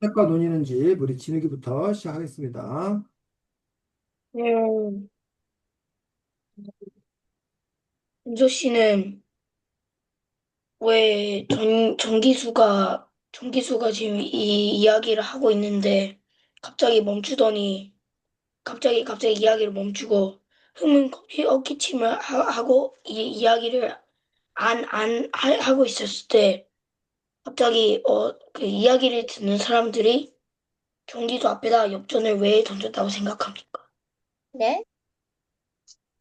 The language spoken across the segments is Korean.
책과 논의는 집, 우리 진욱이부터 시작하겠습니다. 음, 은조 씨는 왜 전기수가 지금 이 이야기를 하고 있는데 갑자기 멈추더니 갑자기 이야기를 멈추고 흥문 헛기침을 하고 이 이야기를 하고 있었을 때 갑자기 그 이야기를 듣는 사람들이 전기수 앞에다 엽전을 왜 던졌다고 생각합니까? 네?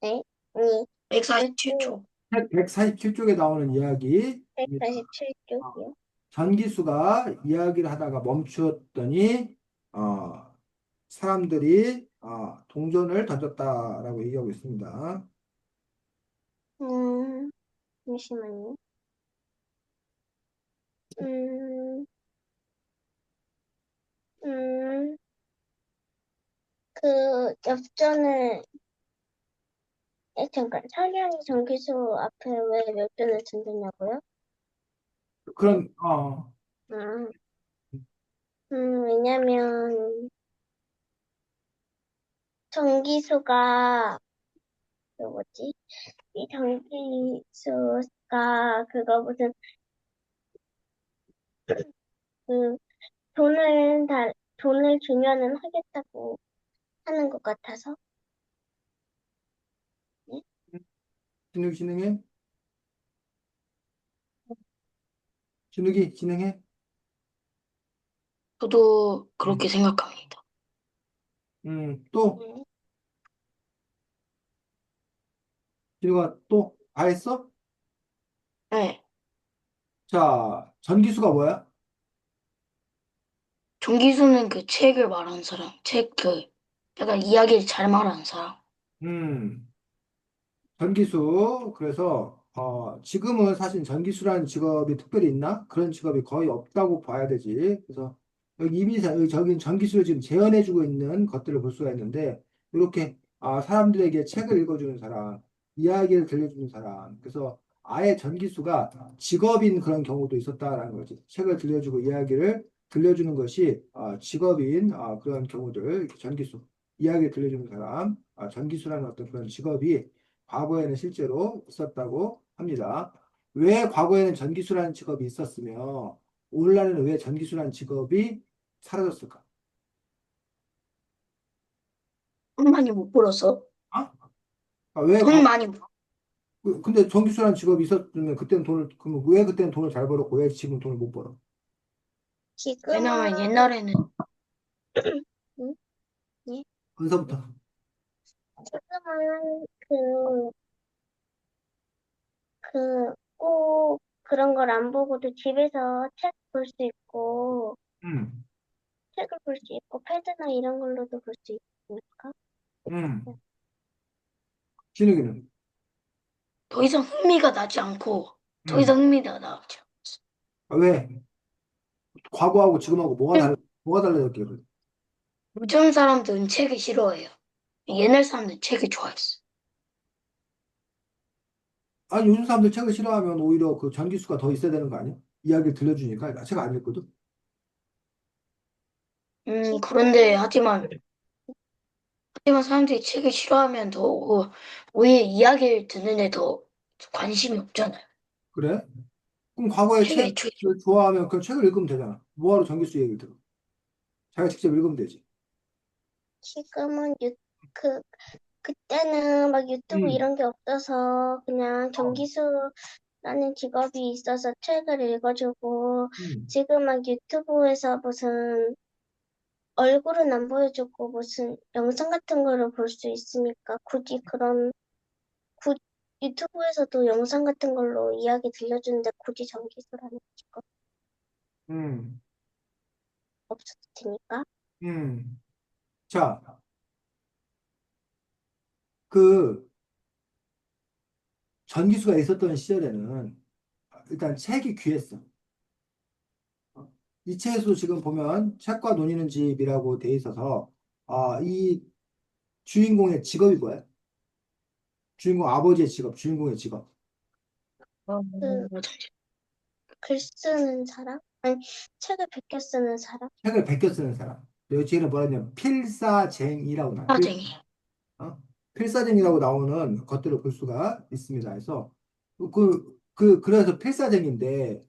네? 아니, 요즘 147초. 책 147쪽에 나오는 이야기입니다. 147쪽이요? 전기수가 이야기를 하다가 멈추었더니, 사람들이, 동전을 던졌다라고 얘기하고 있습니다. 음, 잠시만요. 음, 음, 엽전을, 잠깐, 차량이 전기수 앞에 왜 엽전을 둔다냐고요? 그런, 음, 왜냐면, 전기수가, 뭐지? 이 전기수가, 그, 돈을 주면은 하겠다고 하는 것 같아서. 네? 진욱이 진행해? 진욱이 진행해? 저도 음, 그렇게 생각합니다. 또, 네. 진욱아, 또, 다 했어? 네. 자, 전기수가 뭐야? 정기수는 그 책을 말하는 사람, 약간 이야기를 잘 말하는 사람. 음. 전기수, 그래서, 지금은 사실 전기수라는 직업이 특별히 있나? 그런 직업이 거의 없다고 봐야 되지. 그래서, 여기 이미, 여기 저긴 전기수를 지금 재현해주고 있는 것들을 볼 수가 있는데, 이렇게, 사람들에게 책을 읽어주는 사람, 이야기를 들려주는 사람, 그래서 아예 전기수가 직업인 그런 경우도 있었다라는 거지. 책을 들려주고 이야기를 들려주는 것이, 직업인, 그런 경우들, 이렇게 전기수, 이야기를 들려주는 사람, 전기수라는 어떤 그런 직업이 과거에는 실제로 있었다고 합니다. 왜 과거에는 전기수라는 직업이 있었으며 오늘날에는 왜 전기수라는 직업이 사라졌을까? 돈 많이 못 벌어서. 어? 왜 돈 많이 못. 근데 전기수라는 직업이 있었으면 그때는 돈을 그러면 왜 그때는 돈을 잘 벌었고 왜 지금 돈을 못 벌어? 지금은, 왜냐면 옛날에는 음, 예? 언서부터. 지금은 꼭 그런 걸 안 보고도 집에서 책 볼 수 있고, 음, 책을 볼 수 있고, 패드나 이런 걸로도 볼 수 있으니까. 음. 진욱이는 더 이상 흥미가 나지 않고 더 음. 이상 흥미가 나지 않고. 왜 과거하고 지금하고 뭐가 달라졌길래 그래? 요즘 사람들은 책을 싫어해요. 옛날 사람들은 책을 좋아했어. 아니 요즘 사람들 책을 싫어하면 오히려 그 전기수가 더 있어야 되는 거 아니야? 이야기를 들려주니까 나 책 안 읽거든. 그런데 지금, 하지만 사람들이 책을 싫어하면 더 오히려 이야기를 듣는 데 더 관심이 없잖아요. 그래? 그럼 과거에 책을 책을 애초에 좋아하면 그 책을 읽으면 되잖아. 뭐하러 전기수 얘기를 들어? 자기가 직접 읽으면 되지. 지금은 그때는 막 유튜브 음. 이런 게 없어서 그냥 어. 전기수라는 직업이 있어서 책을 읽어주고, 음. 지금 막 유튜브에서 무슨 얼굴은 안 보여주고 무슨 영상 같은 거를 볼 수 있으니까 구, 유튜브에서도 영상 같은 걸로 이야기 들려주는데 굳이 전기수라는 직업 음. 없어도 되니까. 음. 자, 그 전기수가 있었던 시절에는 일단 책이 귀했어. 이 책에서 지금 보면 책과 논의는 집이라고 돼 있어서 이 주인공의 직업이 뭐야? 주인공 아버지의 직업, 주인공의 직업. 그 글 쓰는 사람? 책을 베껴 쓰는 사람? 책을 베껴 쓰는 사람. 여기는 뭐냐면 필사쟁이라고 나와요. 사쟁이. 필사쟁이라고 나오는 것들을 볼 수가 있습니다. 그래서 그래서 필사쟁인데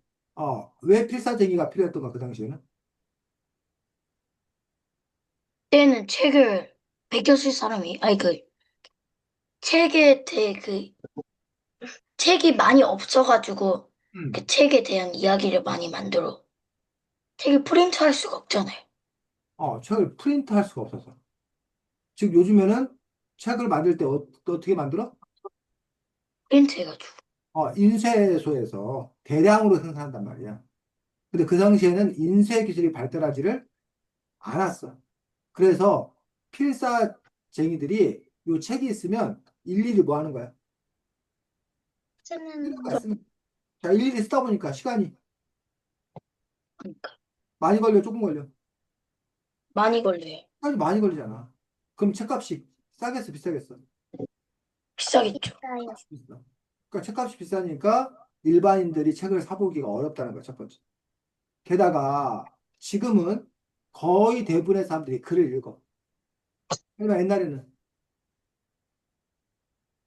왜 필사쟁이가 필요했던가 그 당시에는? 때는 책을 베껴 쓸 사람이, 아니, 책에 대해 책이 많이 없어가지고, 그 음. 책에 대한 이야기를 많이 만들어. 책을 프린트할 수가 없잖아요. 책을 프린트할 수가 없어서. 즉 요즘에는 책을 만들 때 어떻게 만들어? 프린트해가지고. 인쇄소에서 대량으로 생산한단 말이야. 근데 그 당시에는 인쇄 기술이 발달하지를 않았어. 그래서 필사쟁이들이 요 책이 있으면 일일이 뭐 하는 거야? 쓰는 그럼 자, 일일이 쓰다 보니까 시간이 그러니까 많이 걸려, 조금 걸려. 많이 걸려요. 시간이 많이 걸리잖아. 그럼 책값이 싸겠어, 비싸겠어? 비싸겠죠. 있어요. 책값이 비싸. 그러니까 책값이 비싸니까 일반인들이 책을 사보기가 어렵다는 거야, 첫 번째. 게다가 지금은 거의 대부분의 사람들이 글을 읽어. 하지만 옛날에는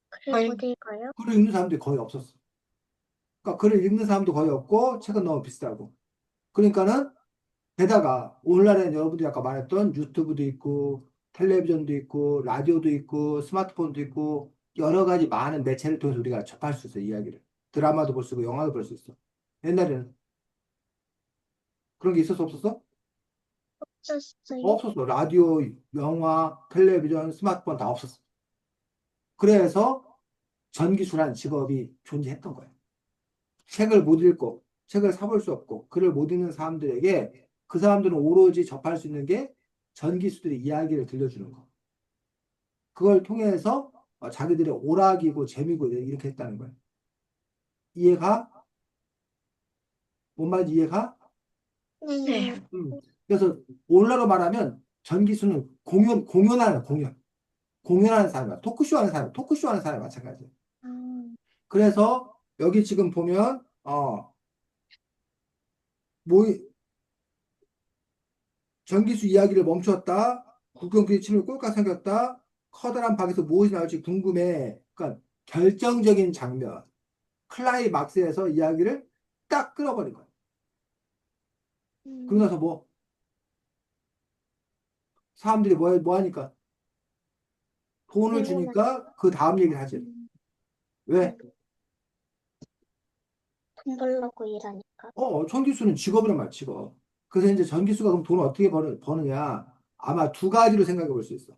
글을 아니, 못 읽어요? 글을 읽는 사람들이 거의 없었어. 그러니까 글을 읽는 사람도 거의 없고 책은 너무 비싸고. 그러니까는 게다가 오늘날에는 여러분들이 아까 말했던 유튜브도 있고 텔레비전도 있고 라디오도 있고 스마트폰도 있고 여러 가지 많은 매체를 통해서 우리가 접할 수 있어 이야기를. 드라마도 볼 수 있고 영화도 볼 수 있어. 옛날에는 그런 게 있었어 없었어? 썼어요? 없었어. 라디오, 영화, 텔레비전, 스마트폰 다 없었어. 그래서 전기수란 직업이 존재했던 거예요. 책을 못 읽고, 책을 사볼 수 없고, 글을 못 읽는 사람들에게 그 사람들은 오로지 접할 수 있는 게 전기수들의 이야기를 들려주는 거. 그걸 통해서 자기들의 오락이고 재미고 이렇게 했다는 거예요. 이해가? 뭔 말인지 이해가? 네. 네. 그래서 오늘날로 말하면 전기수는 공연하는 공연. 공연하는 사람이야. 토크쇼 하는 사람, 토크쇼 하는 사람이 마찬가지야. 음, 그래서 여기 지금 보면, 뭐, 전기수 이야기를 멈췄다. 국경기의 침을 꼴깍 삼겼다. 커다란 방에서 무엇이 나올지 궁금해. 그러니까 결정적인 장면, 클라이막스에서 이야기를 딱 끊어버린 거야. 그러고 음, 나서 뭐, 사람들이 뭐 하니까? 돈을 궁금해. 주니까 그 다음 얘기를 하지. 음, 왜? 음, 돈 벌려고 일하니까. 전기수는 직업이란 말이야, 직업. 그래서 이제 전기수가 그럼 돈을 어떻게 버느냐? 아마 두 가지로 생각해 볼 수 있어.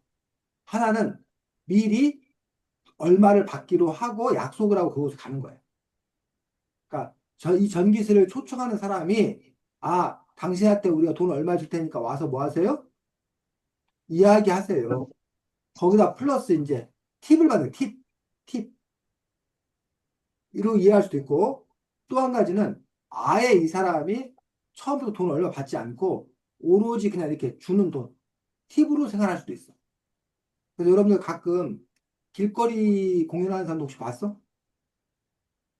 하나는 미리 얼마를 받기로 하고 약속을 하고 그곳에 가는 거예요. 그러니까 이 전기세를 초청하는 사람이 당신한테 우리가 돈 얼마 줄 테니까 와서 뭐 하세요? 이야기하세요. 거기다 플러스 이제 팁을 받는 팁, 팁 이로 이해할 수도 있고 또 한 가지는 아예 이 사람이 처음부터 돈 얼마 받지 않고 오로지 그냥 이렇게 주는 돈 팁으로 생활할 수도 있어. 그래서 여러분들 가끔 길거리 공연하는 사람도 혹시 봤어?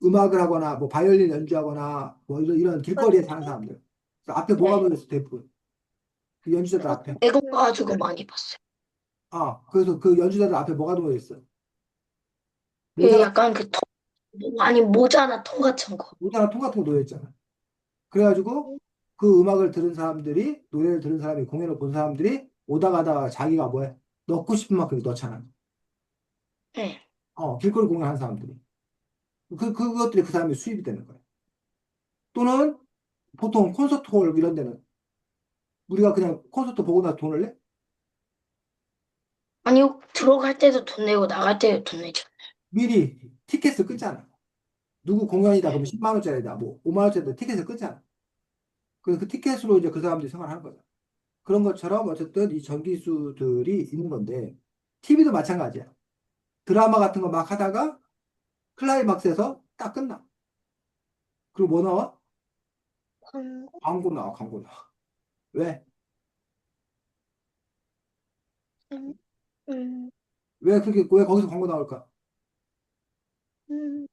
음악을 하거나 뭐 바이올린 연주하거나 뭐 이런 길거리에 사는 사람들. 그래서 앞에 뭐가 네. 놓여 있어 대부분 그 연주자들 앞에. 외국 가지고 많이 봤어요. 그래서 그 연주자들 앞에 뭐가 놓여 있어? 그 모자가 약간 아니, 모자나 통 같은 거. 모자가 통 같은 거 놓여 있잖아. 그래가지고 그 음악을 들은 사람들이 노래를 들은 사람이 공연을 본 사람들이 오다 가다가 자기가 뭐해 넣고 싶은 만큼 넣잖아. 네. 길거리 공연하는 사람들이 그것들이 그 사람의 수입이 되는 거야. 또는 보통 콘서트홀 이런 데는 우리가 그냥 콘서트 보고 나서 돈을 내? 아니, 들어갈 때도 돈 내고 나갈 때도 돈 내죠. 미리 티켓을 끊잖아. 누구 공연이다 네. 그러면 10만 원짜리다 뭐 5만 원짜리다 티켓을 끊잖아. 그래서 그 티켓으로 이제 그 사람들이 생활하는 거죠. 그런 것처럼 어쨌든 이 전기수들이 있는 건데 TV도 마찬가지야. 드라마 같은 거 막 하다가 클라이막스에서 딱 끝나. 그리고 뭐 나와? 광고? 광고 나와, 광고 나와. 왜? 음, 음, 왜 거기서 광고 나올까? 음,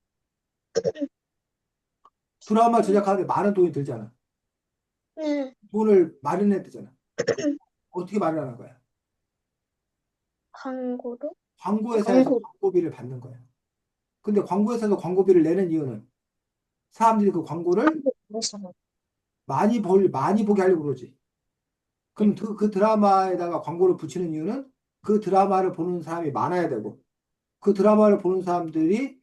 드라마 음, 제작하는데 많은 돈이 들잖아. 네, 돈을 마련해야 되잖아. 어떻게 마련하는 거야? 광고로? 광고회사에서 광고. 광고비를 받는 거야. 근데 광고회사에서 광고비를 내는 이유는 사람들이 그 광고를 많이 보게 하려고 그러지. 그럼 그 드라마에다가 광고를 붙이는 이유는 그 드라마를 보는 사람이 많아야 되고, 그 드라마를 보는 사람들이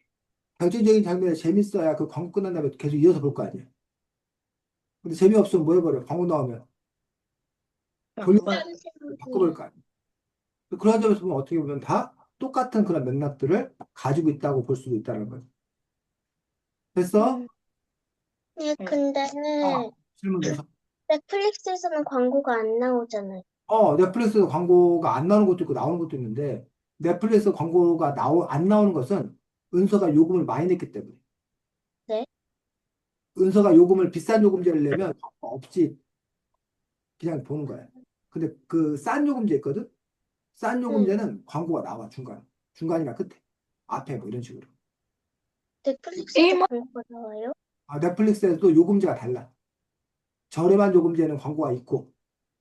결정적인 장면이 재밌어야 그 광고 끝난 다음에 계속 이어서 볼 거 아니야. 근데 재미없으면 뭐 해버려? 광고 나오면 돌려 안 봐요. 바꿔볼 거 아니야. 그런 점에서 보면 어떻게 보면 다 똑같은 그런 맥락들을 가지고 있다고 볼 수도 있다는 거지. 됐어? 음, 네, 응. 근데 질문 계속. 넷플릭스에서는 광고가 안 나오잖아요. 넷플릭스 광고가 안 나오는 것도 있고 나오는 것도 있는데, 넷플릭스 광고가 안 나오는 것은 은서가 요금을 많이 냈기 때문에. 네? 은서가 요금을, 비싼 요금제를 내면 광고가 없이 그냥 보는 거야. 근데 그 싼 요금제 있거든? 싼 네. 요금제는 광고가 나와, 중간이나 끝에. 앞에 뭐 이런 식으로. 넷플릭스도 게임 광고가 나와요? 넷플릭스에서도 요금제가 달라. 저렴한 요금제는 광고가 있고,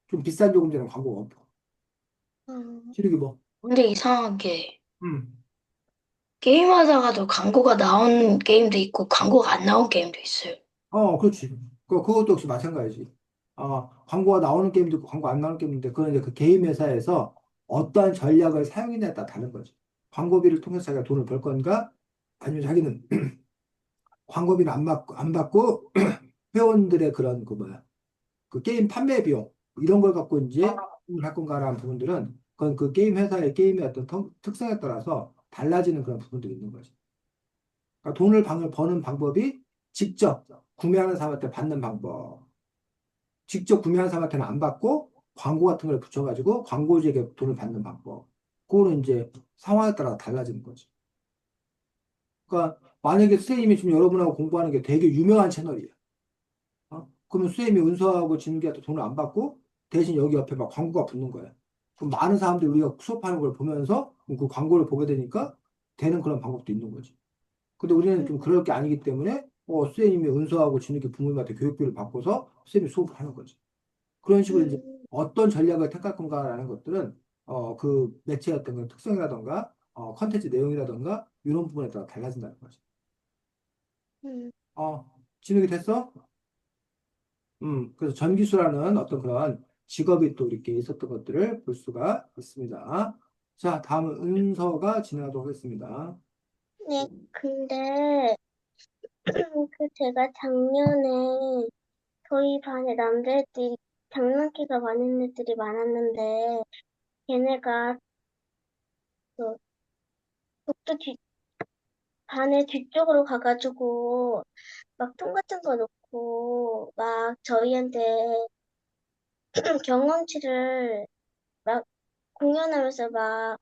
좀 비싼 요금제는 광고가 없고. 어, 시르기 뭐. 근데 이상하게 음. 게임하다가도 광고가 나온 게임도 있고 광고가 안 나온 게임도 있어요. 그렇지. 그것도 역시 마찬가지지. 광고가 나오는 게임도 있고, 광고 안 나오는 게임도 있는데, 그건 이제 그 게임 회사에서 어떠한 전략을 사용했냐에 따라 다른 거지. 광고비를 통해서 자기가 돈을 벌 건가? 아니면 자기는 광고비는 안 받고 회원들의 그런 그 뭐야, 그 게임 판매 비용, 이런 걸 갖고 이제 할 건가라는 부분들은 그건 그 게임 회사의 게임의 어떤 특성에 따라서 달라지는 그런 부분들이 있는 거지. 그러니까 돈을 버는 방법이 직접 구매하는 사람한테 받는 방법. 직접 구매하는 사람한테는 안 받고 광고 같은 걸 붙여가지고 광고주에게 돈을 받는 방법. 그거는 이제 상황에 따라 달라지는 거지. 그러니까 만약에 선생님이 지금 여러분하고 공부하는 게 되게 유명한 채널이야. 그러면 수혜미 은서하고 진욱이한테 돈을 안 받고 대신 여기 옆에 막 광고가 붙는 거야. 그럼 많은 사람들이 우리가 수업하는 걸 보면서 그 광고를 보게 되니까 되는 그런 방법도 있는 거지. 근데 우리는 음, 좀 그럴 게 아니기 때문에 수혜님이 은서하고 진욱이 부모님한테 교육비를 받고서 수혜님이 수업을 하는 거지. 그런 식으로 이제 음, 어떤 전략을 택할 건가라는 것들은 그 매체의 어떤 그 특성이라던가 컨텐츠 내용이라던가 이런 부분에 따라 달라진다는 거지. 음. 진욱이 됐어? 그래서 전기수라는 어떤 그런 직업이 또 이렇게 있었던 것들을 볼 수가 있습니다. 자, 다음은 은서가 진행하도록 하겠습니다. 네, 근데 그 제가 작년에 저희 반에 남자애들이 장난기가 많은 애들이 많았는데 걔네가 그 복도 반의 뒤쪽으로 가가지고 막 통 같은 거 놓고 막 저희한테 경험치를 막 공연하면서 막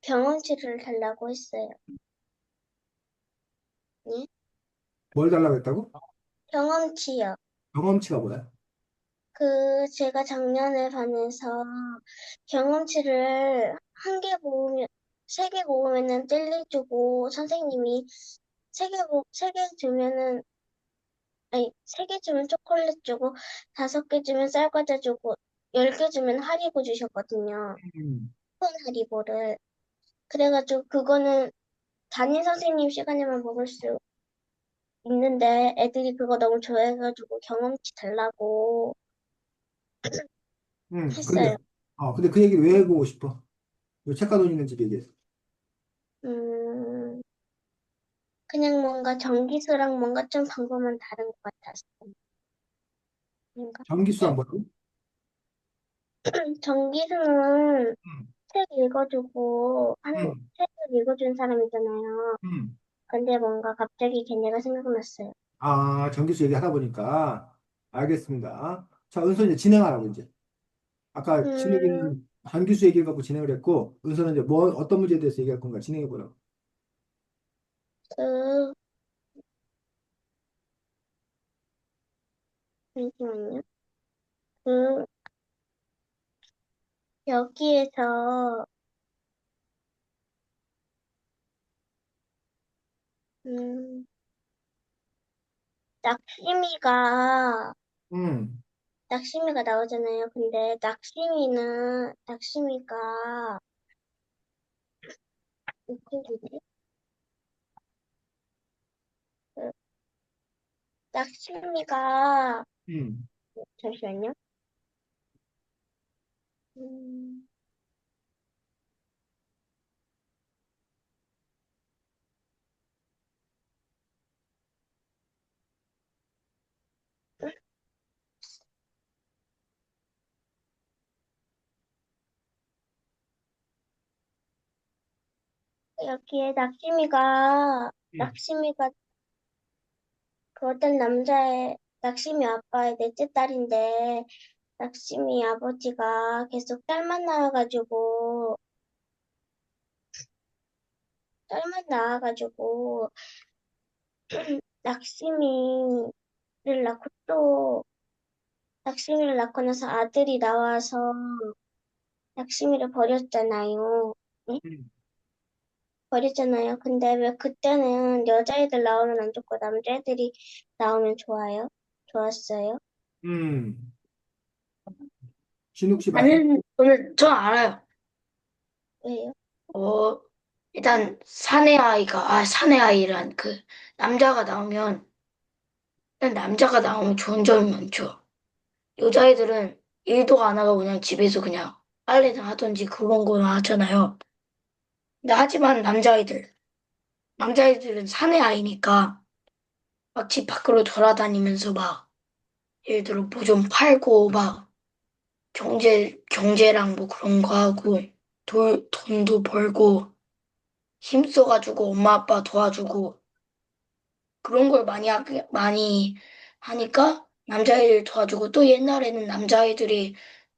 경험치를 달라고 했어요. 네? 뭘 달라고 했다고? 경험치요. 경험치가 뭐야? 제가 작년에 반에서 경험치를 한 개 모으면, 세 개 모으면은 젤리 주고, 선생님이 세 개 주면은, 아니, 세 개 주면 초콜릿 주고, 다섯 개 주면 쌀과자 주고, 열 개 주면 하리보 주셨거든요. 음, 큰 하리보를. 그래가지고 그거는 담임 선생님 시간에만 먹을 수 있는데, 애들이 그거 너무 좋아해가지고 경험치 달라고 근데, 했어요. 근데 그 얘기를 왜 해보고 싶어? 왜 책가 돈 있는 집 얘기해서. 음, 그냥 뭔가 전기수랑 뭔가 좀 방법은 다른 것 같아서. 뭔가 전기수란 뭐라고? 전기수는 음, 책 읽어주고 음, 책을 읽어준 사람이잖아요. 음. 근데 뭔가 갑자기 걔네가 생각났어요. 전기수 얘기하다 보니까 알겠습니다. 자, 은서 이제 진행하라고 이제. 아까 음, 진욱이는 전기수 얘기를 갖고 진행을 했고, 은서는 이제 어떤 문제에 대해서 얘기할 건가 진행해 보라고. 그 잠시만요. 그 여기에서 음, 낙심이가 음. 낙심이가 나오잖아요. 근데 낙심이가 무슨 뜻이지? 그, 낙심이가 음. 잠시만요. 음, 여기에 음. 낙심이가 그 어떤 낙심이 아빠의 넷째 딸인데, 낙심이 아버지가 계속 딸만 낳아가지고, 낙심이를 낳고 또, 낙심이를 낳고 나서 아들이 나와서 낙심이를 버렸잖아요. 네? 음. 버렸잖아요. 근데 왜 그때는 여자애들 나오면 안 좋고 남자애들이 나오면 좋았어요? 음. 진욱 씨 말씀. 저 알아요. 왜요? 어, 일단, 사내 아이란 그, 남자가 나오면, 일단 남자가 나오면 좋은 점이 많죠. 여자애들은 일도 안 하고 그냥 집에서 그냥 빨래나 하든지 그런 거나 하잖아요. 근데 하지만 남자애들은 사내 아이니까 막 집 밖으로 돌아다니면서 막, 예를 들어 뭐 좀 팔고 막, 경제랑 뭐 그런 거 하고, 돈도 벌고, 힘써가지고 엄마 아빠 도와주고, 그런 걸 많이 하니까 남자애들 도와주고 또 옛날에는 남자애들이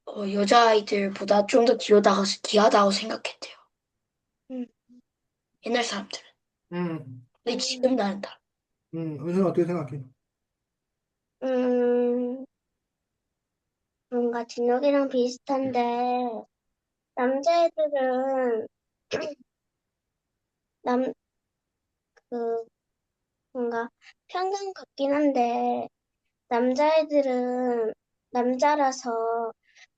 여자아이들보다 좀 더 귀하다고 생각했대요. 음, 옛날 사람들은. 음. 근데 지금 나는 달라. 은수는 어떻게 생각해? 음, 뭔가 진욱이랑 비슷한데, 남자애들은, 남, 그, 뭔가 편견 같긴 한데, 남자애들은 남자라서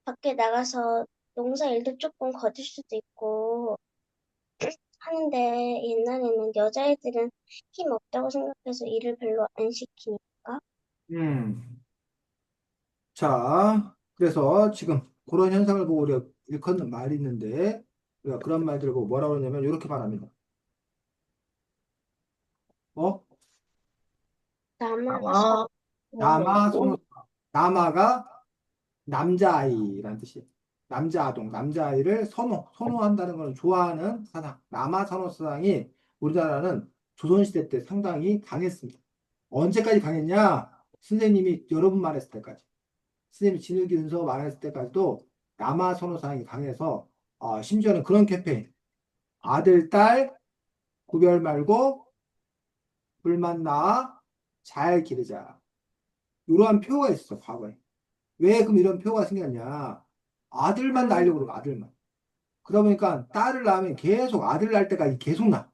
밖에 나가서 농사 일도 조금 거둘 수도 있고 하는데, 옛날에는 여자애들은 힘 없다고 생각해서 일을 별로 안 시키니까. 음. 자, 그래서 지금 그런 현상을 보고 우리가 일컫는 말이 있는데, 우리가 그런 말들을 보고 뭐라고 하냐면, 이렇게 말합니다. 어? 남아서, 아마, 남아 선호, 남아가 남자아이라는 뜻이에요. 남자 아동, 남자아이를 선호한다는 걸 좋아하는 사상. 남아 선호 사상이 우리나라는 조선시대 때 상당히 강했습니다. 언제까지 강했냐? 선생님이 여러 분 말했을 때까지. 선생님이 진흙이 은서 말했을 때까지도 남아 선호 사상이 강해서 심지어는 그런 캠페인. 아들, 딸 구별 말고 불만 낳아 잘 기르자. 이러한 표가 있었어, 과거에. 왜 그럼 이런 표가 생겼냐? 아들만 낳으려고 그러고, 아들만. 그러다 보니까 딸을 낳으면 계속 아들 낳을 때까지 계속 낳아.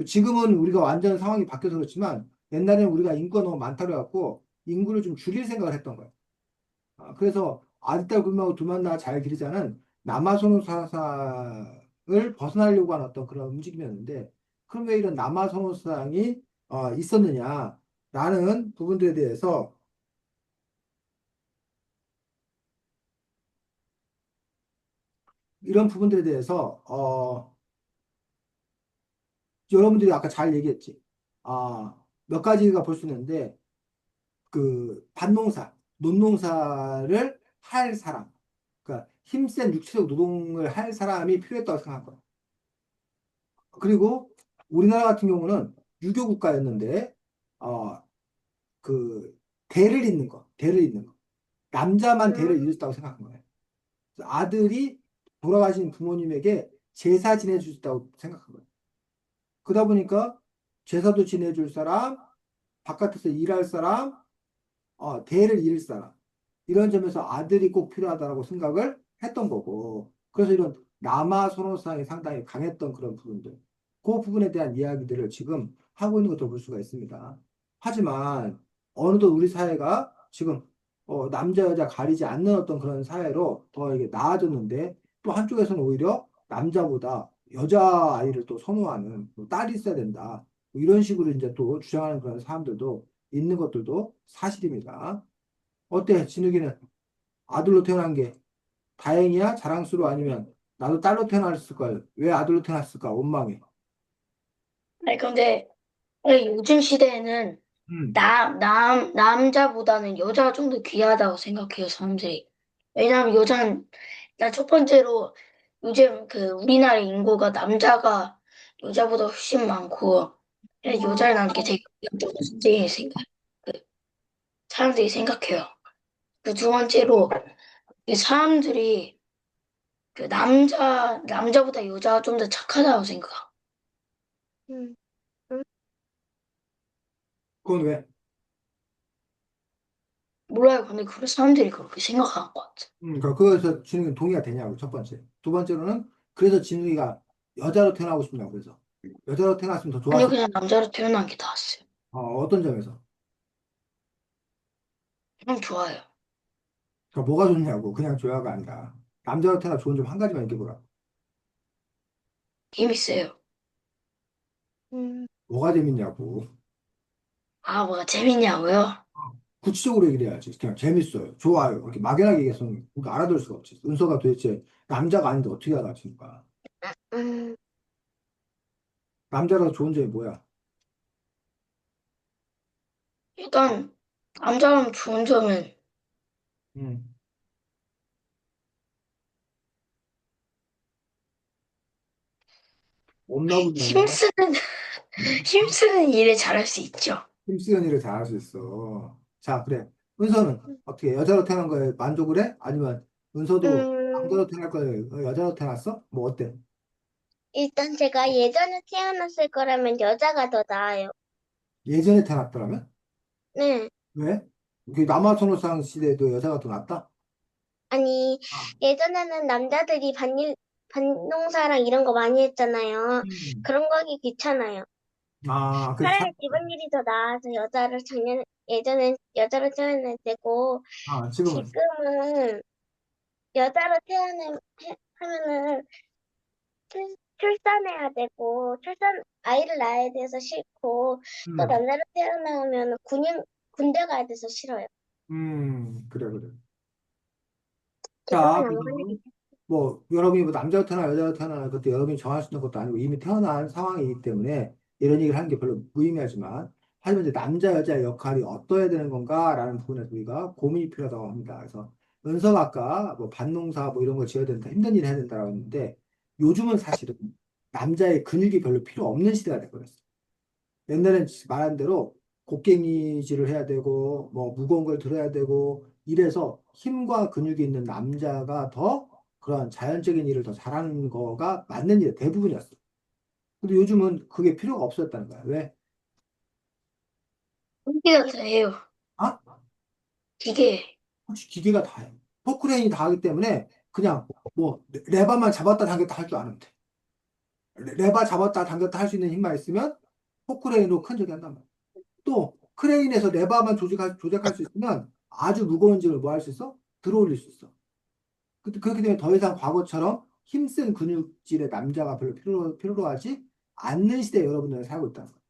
지금은 우리가 완전 상황이 바뀌어서 그렇지만 옛날에는 우리가 인구가 너무 많다고 해갖고 인구를 좀 줄일 생각을 했던 거예요. 그래서 아들, 딸 굴하고 두만 낳아 잘 기르자는 남아선호 사상을 벗어나려고 하는 어떤 그런 움직임이었는데 그럼 왜 이런 남아선호 사상이 있었느냐라는 부분들에 대해서 이런 부분들에 대해서 여러분들이 아까 잘 얘기했지. 몇 가지가 볼 수 있는데 그 밭농사, 논농사를 할 사람, 그러니까 힘센 육체적 노동을 할 사람이 필요했다고 생각한 거야. 그리고 우리나라 같은 경우는 유교 국가였는데 어, 그 대를 잇는 거, 남자만 대를 음, 이뤘다고 생각한 거예요. 그래서 아들이 돌아가신 부모님에게 제사 지내주셨다고 생각한 거예요. 그러다 보니까 제사도 지내줄 사람, 바깥에서 일할 사람, 대를 이을 사람. 이런 점에서 아들이 꼭 필요하다고 생각을 했던 거고. 그래서 이런 남아 선호상이 상당히 강했던 그런 부분들. 그 부분에 대한 이야기들을 지금 하고 있는 것도 볼 수가 있습니다. 하지만 어느덧 우리 사회가 지금 남자 여자 가리지 않는 어떤 그런 사회로 더 이게 나아졌는데 또 한쪽에서는 오히려 남자보다 여자아이를 또 선호하는 뭐 딸이 있어야 된다. 뭐 이런 식으로 이제 또 주장하는 그런 사람들도 있는 것들도 사실입니다. 어때? 진욱이는 아들로 태어난 게 다행이야? 자랑스러워? 아니면 나도 딸로 태어났을 걸. 왜 아들로 태어났을까? 원망해. 아니, 근데 요즘 시대에는 음, 남자보다는 여자가 좀 더 귀하다고 생각해요, 사람들이. 왜냐하면 여자는, 나 첫 번째로 요즘 그 우리나라 인구가 남자가 여자보다 훨씬 많고, 그래서 여자를 낳는 게 되게 어렵다고 그 사람들이 생각해요. 그 두 번째로, 이 사람들이 그 남자보다 여자가 좀 더 착하다고 생각. 음, 음, 그건 왜? 몰라요. 근데 그 사람들이 그렇게 생각하는 것 같아. 그래서 진욱이 동의가 되냐고, 첫 번째. 두 번째로는, 그래서 진욱이가 여자로 태어나고 싶냐고, 그래서. 여자로 태어났으면 더 아니요, 좋았을, 그냥 남자로 태어난 게 나았어요. 어떤 점에서? 그냥 좋아요. 그러니까 뭐가 좋냐고, 그냥 조야가 아니라. 남자로 태어나 좋은 점 한 가지만 얘기해보라. 재밌어요. 음, 뭐가 재밌냐고. 아, 뭐가 재밌냐고요? 구체적으로 얘기를 해야지. 그냥 재밌어요. 좋아요. 이렇게 막연하게 얘기해서는 우리가 알아들 수가 없지. 은서가 도대체 남자가 아닌데 어떻게 알아듣습니까? 음, 남자라서 좋은 점이 뭐야? 일단, 남자라면 좋은 점은 음. 없나 보네. 힘쓰는, 힘쓰는 일을 잘할 수 있죠. 힘쓰는 일을 잘할 수 있어. 자, 그래. 은서는 어떻게 여자로 태어난 거에 만족을 해? 아니면 은서도 음, 남자로 태어날 거에 여자로 태어났어? 뭐 어때? 일단 제가 예전에 태어났을 거라면 여자가 더 나아요. 예전에 태어났더라면? 네. 왜? 그 남아선호상 시대에도 여자가 더 낫다? 아니, 아, 예전에는 남자들이 반농사랑 이런 거 많이 했잖아요. 음. 그런 거 하기 귀찮아요. 그래서 차라리 집안일이 더 나아서 예전엔 여자로 태어나야 되고, 지금은 지금은 여자로 하면은 출산해야 되고, 아이를 낳아야 돼서 싫고, 또 음, 남자로 태어나면 군대 가야 돼서 싫어요. 그래, 그래. 지금은 자, 아무거나 그래서 괜찮아요. 뭐 여러분이 뭐 남자로 태어나 여자로 태어나 그것도 여러분이 정할 수 있는 것도 아니고 이미 태어난 상황이기 때문에 이런 얘기를 하는 게 별로 무의미하지만 하지만 이제 남자 여자의 역할이 어떠해야 되는 건가라는 부분에서 우리가 고민이 필요하다고 합니다. 그래서 은서가 아까 뭐 밭농사 뭐 이런 거 지어야 된다 힘든 일 해야 된다라고 했는데 요즘은 사실은 남자의 근육이 별로 필요 없는 시대가 돼버렸어. 옛날엔 말한 대로 곡괭이질을 해야 되고 뭐 무거운 걸 들어야 되고 이래서 힘과 근육이 있는 남자가 더 그런 자연적인 일을 더 잘하는 거가 맞는 일 대부분이었어. 근데 요즘은 그게 필요가 없었다는 거야. 왜? 기계가 다 해요. 아? 기계. 혹시 기계가 다 해. 포크레인이 다 하기 때문에 그냥 뭐 레버만 잡았다 당겼다 할 줄 아는 돼. 레버 잡았다 당겼다 할 수 있는 힘만 있으면 포크레인으로 큰 저기 한단 말이야. 또 크레인에서 레버만 조작할 수 있으면 아주 무거운 짐을 뭐 할 수 있어? 들어 올릴 수 있어. 그렇게 되면 더 이상 과거처럼 힘센 근육질의 남자가 별로 필요로 하지 않는 시대에 여러분들은 살고 있다는 거예요.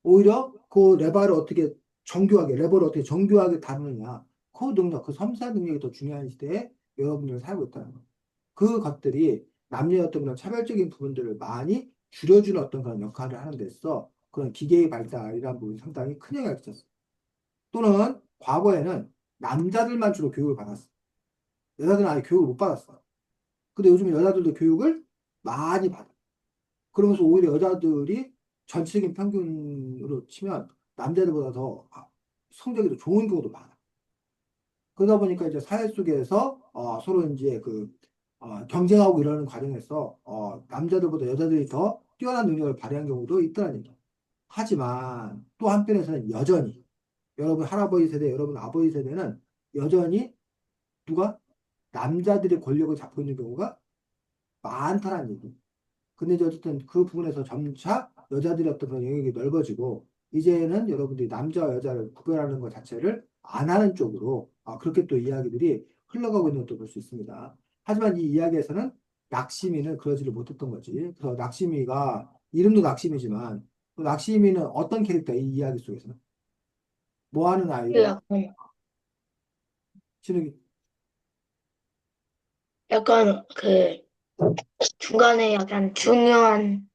오히려 그 레버를 어떻게 정교하게 다루느냐, 그 능력, 그 섬세한 능력이 더 중요한 시대에 여러분들은 살고 있다는 거예요. 그 것들이 남녀의 어떤 그런 차별적인 부분들을 많이 줄여주는 어떤 그런 역할을 하는 데서 그런 기계의 발달이라는 부분이 상당히 큰 영향을 끼쳤어요. 또는 과거에는 남자들만 주로 교육을 받았어. 여자들은 아예 교육을 못 받았어. 근데 요즘은 여자들도 교육을 많이 받아. 그러면서 오히려 여자들이 전체적인 평균으로 치면 남자들보다 더 성적이 더 좋은 경우도 많아. 그러다 보니까 이제 사회 속에서 서로 이제 경쟁하고 이러는 과정에서 남자들보다 여자들이 더 뛰어난 능력을 발휘한 경우도 있다는 얘기야. 하지만 또 한편에서는 여전히 여러분 할아버지 세대, 여러분 아버지 세대는 여전히 누가 남자들의 권력을 잡고 있는 경우가 많다는 얘기. 근데 이제 어쨌든 그 부분에서 점차 여자들의 어떤 그런 영역이 넓어지고 이제는 여러분들이 남자와 여자를 구별하는 것 자체를 안 하는 쪽으로 그렇게 또 이야기들이 흘러가고 있는 것도 볼 수 있습니다. 하지만 이 이야기에서는 낙심이는 그러지를 못했던 거지. 그래서 낙심이가 이름도 낙심이지만 또 낙심이는 어떤 캐릭터야, 이 이야기 속에서는? 뭐 하는 그리고 아이로? 지금 약간 그 중간에 약간 중요한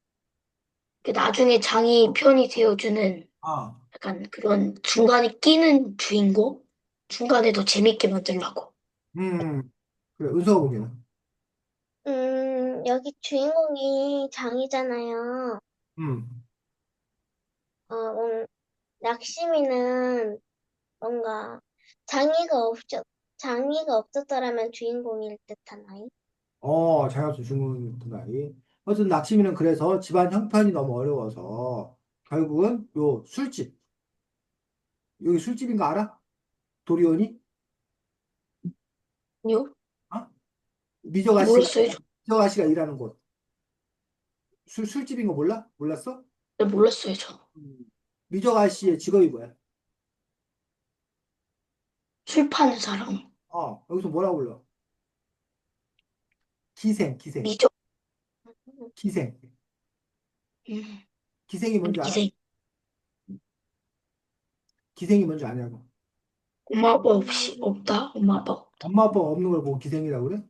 그 나중에 장이 편이 되어주는 아, 약간 그런 중간에 끼는 주인공? 중간에 더 재밌게 만들라고. 그래, 은서가 보기에는. 여기 주인공이 장이잖아요. 음, 낙심이는 뭔가 장애가 없었더라면 주인공일 듯한 아이? 자격증 주문 아이. 어쨌든 낙심이는 그래서 집안 형편이 너무 어려워서 결국은 요 술집, 여기 술집인 거 알아? 도리온이? 아니요? 어? 미저가 씨가, 몰랐어요. 미저가 씨가 일하는 곳. 술집인 거 몰라? 몰랐어? 몰랐어요, 저. 음. 미저가 씨의 직업이 뭐야? 술 파는 사람. 여기서 뭐라고 불러? 기생, 미적, 기생. 음, 기생이 뭔지 알아? 기생. 기생이 뭔지 아냐고. 엄마 아빠 없이, 없다? 엄마 아빠 없다. 엄마 아빠가 없는 걸 보고 기생이라고 그래?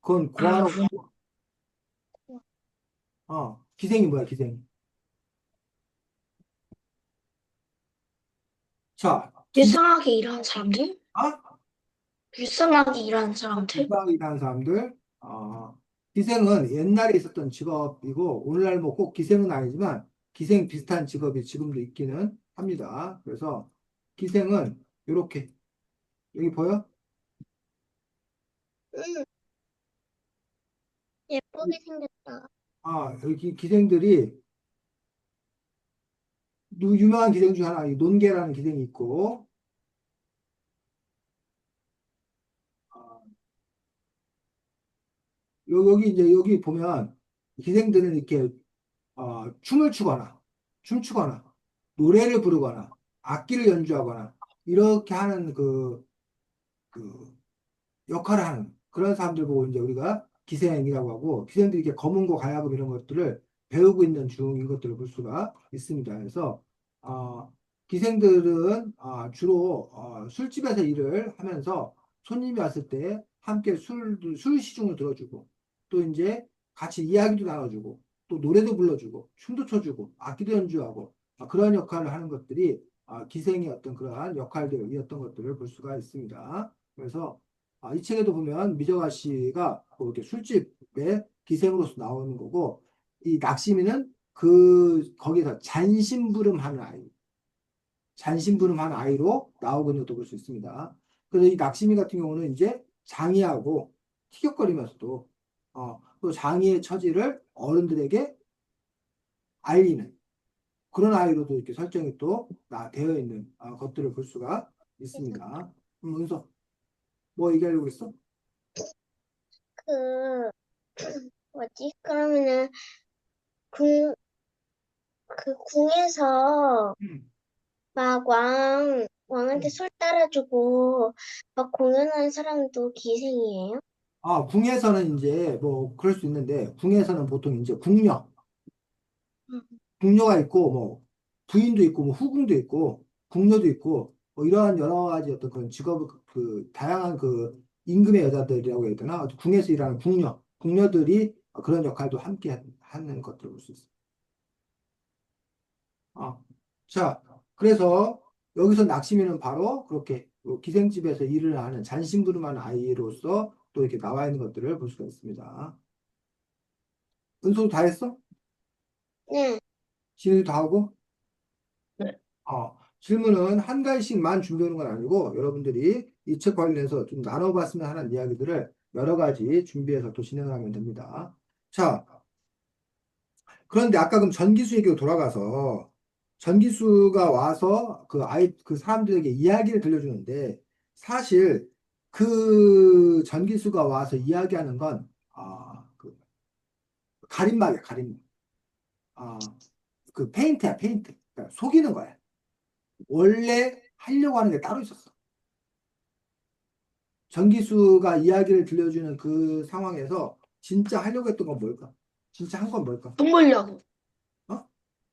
그건 아, 고아라고. 그럼. 기생이 뭐야, 기생이? 자, 불쌍하게 일하는 사람들? 아? 불쌍하게 일하는 사람들? 불쌍하게 일하는 사람들. 기생은 옛날에 있었던 직업이고, 오늘날 뭐 꼭 기생은 아니지만, 기생 비슷한 직업이 지금도 있기는 합니다. 그래서 기생은 이렇게, 여기 보여? 응, 예쁘게 생겼다. 여기 기생들이, 유명한 기생 중에 하나, 이 논개라는 기생이 있고, 아, 여기 이제 여기 보면 기생들은 이렇게 춤을 추거나, 춤추거나, 노래를 부르거나, 악기를 연주하거나, 이렇게 하는 그 역할을 하는 그런 사람들 보고 이제 우리가 기생이라고 하고, 기생들이 이렇게 검은고 가야금 이런 것들을 배우고 있는 중인 것들을 볼 수가 있습니다. 그래서, 기생들은 주로 술집에서 일을 하면서 손님이 왔을 때 함께 술 시중을 들어주고, 또 이제 같이 이야기도 나눠주고, 또 노래도 불러주고, 춤도 춰주고, 악기도 연주하고, 그런 역할을 하는 것들이 기생의 어떤 그러한 역할들이었던 것들을 볼 수가 있습니다. 그래서 이 책에도 보면 미정아 씨가 이렇게 술집에 기생으로서 나오는 거고, 이 낙심이는 거기서 잔심부름하는 아이, 잔심부름하는 아이로 나오고 있는 것도 볼 수 있습니다. 그래서 이 낙심이 같은 경우는 이제 장이하고 티격거리면서도 또 장이의 처지를 어른들에게 알리는 그런 아이로도 이렇게 설정이 또 되어 있는 것들을 볼 수가 있습니다. 은서, 뭐 얘기하려고 했어? 그, 뭐지? 그러면은, 궁, 그 궁에서 음. 막 왕한테 술 따라주고 막 공연하는 사람도 기생이에요? 궁에서는 이제 뭐 그럴 수 있는데 궁에서는 보통 이제 음. 궁녀가 있고 뭐 부인도 있고 뭐 후궁도 있고 궁녀도 있고 뭐 이러한 여러 가지 어떤 그런 직업 다양한 임금의 여자들이라고 해야 되나 궁에서 일하는 궁녀들이 그런 역할도 함께 하는 것들을 볼 수 있어요. 자, 그래서 여기서 낙심이는 바로 그렇게 기생집에서 일을 하는 잔심부름하는 아이로서 또 이렇게 나와 있는 것들을 볼 수가 있습니다. 은솔 다 했어? 네. 진우도 다 하고? 네. 질문은 한 가지씩만 준비하는 건 아니고 여러분들이 이 책 관련해서 좀 나눠봤으면 하는 이야기들을 여러 가지 준비해서 또 진행하면 됩니다. 자, 그런데 아까 그럼 전기수 얘기로 돌아가서 전기수가 와서 그 사람들에게 이야기를 들려주는데 사실 그 전기수가 와서 이야기하는 건, 가림막이야, 가림막. 아, 페인트야, 페인트. 그러니까 속이는 거야. 원래 하려고 하는 게 따로 있었어. 전기수가 이야기를 들려주는 그 상황에서 진짜 하려고 했던 건 뭘까? 진짜 한 건 뭘까? 돈 벌려고. 어?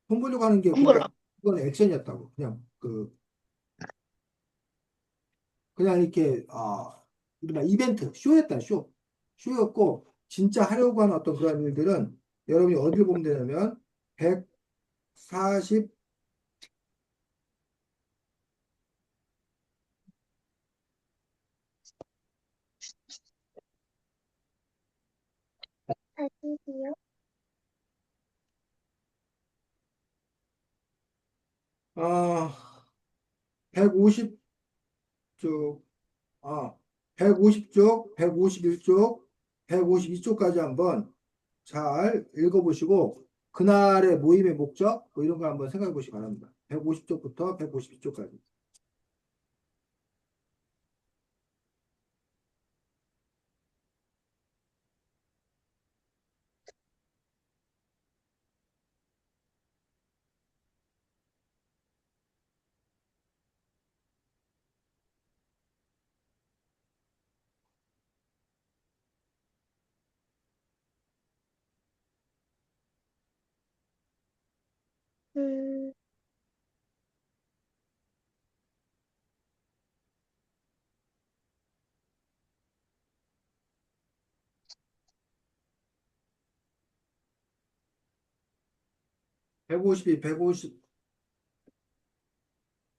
돈 벌려고 하는 게 돈 벌려고. 그건 액션이었다고. 그냥 이렇게 이른바 이벤트 쇼였다 쇼. 쇼였고 진짜 하려고 하는 어떤 그런 일들은 여러분이 어디를 보면 되냐면 140 사실이요? 150쪽 아 150쪽 151쪽 152쪽까지 한번 잘 읽어보시고 그날의 모임의 목적 뭐 이런 거 한번 생각해 보시기 바랍니다. 150쪽부터 152쪽까지. 음, 152, 150,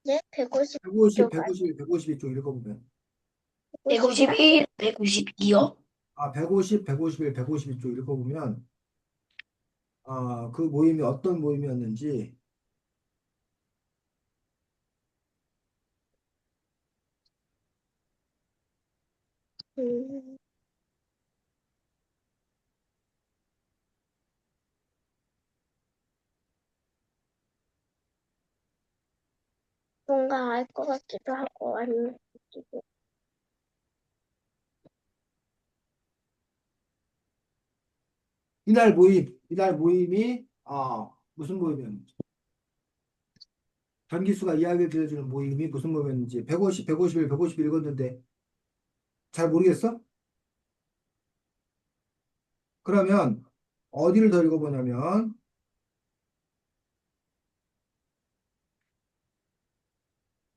네, 150, 150쪽 151, 152쪽 읽어보면 151, 152요? 150, 151, 152쪽 읽어보면 그 모임이 어떤 모임이었는지 음, 뭔가 알 것 같기도 하고 아니면 같기도. 이날 모임이 무슨 모임이었는지 전기수가 이야기를 들려주는 모임이 무슨 모임이었는지 150, 151, 151 읽었는데 잘 모르겠어? 그러면 어디를 더 읽어보냐면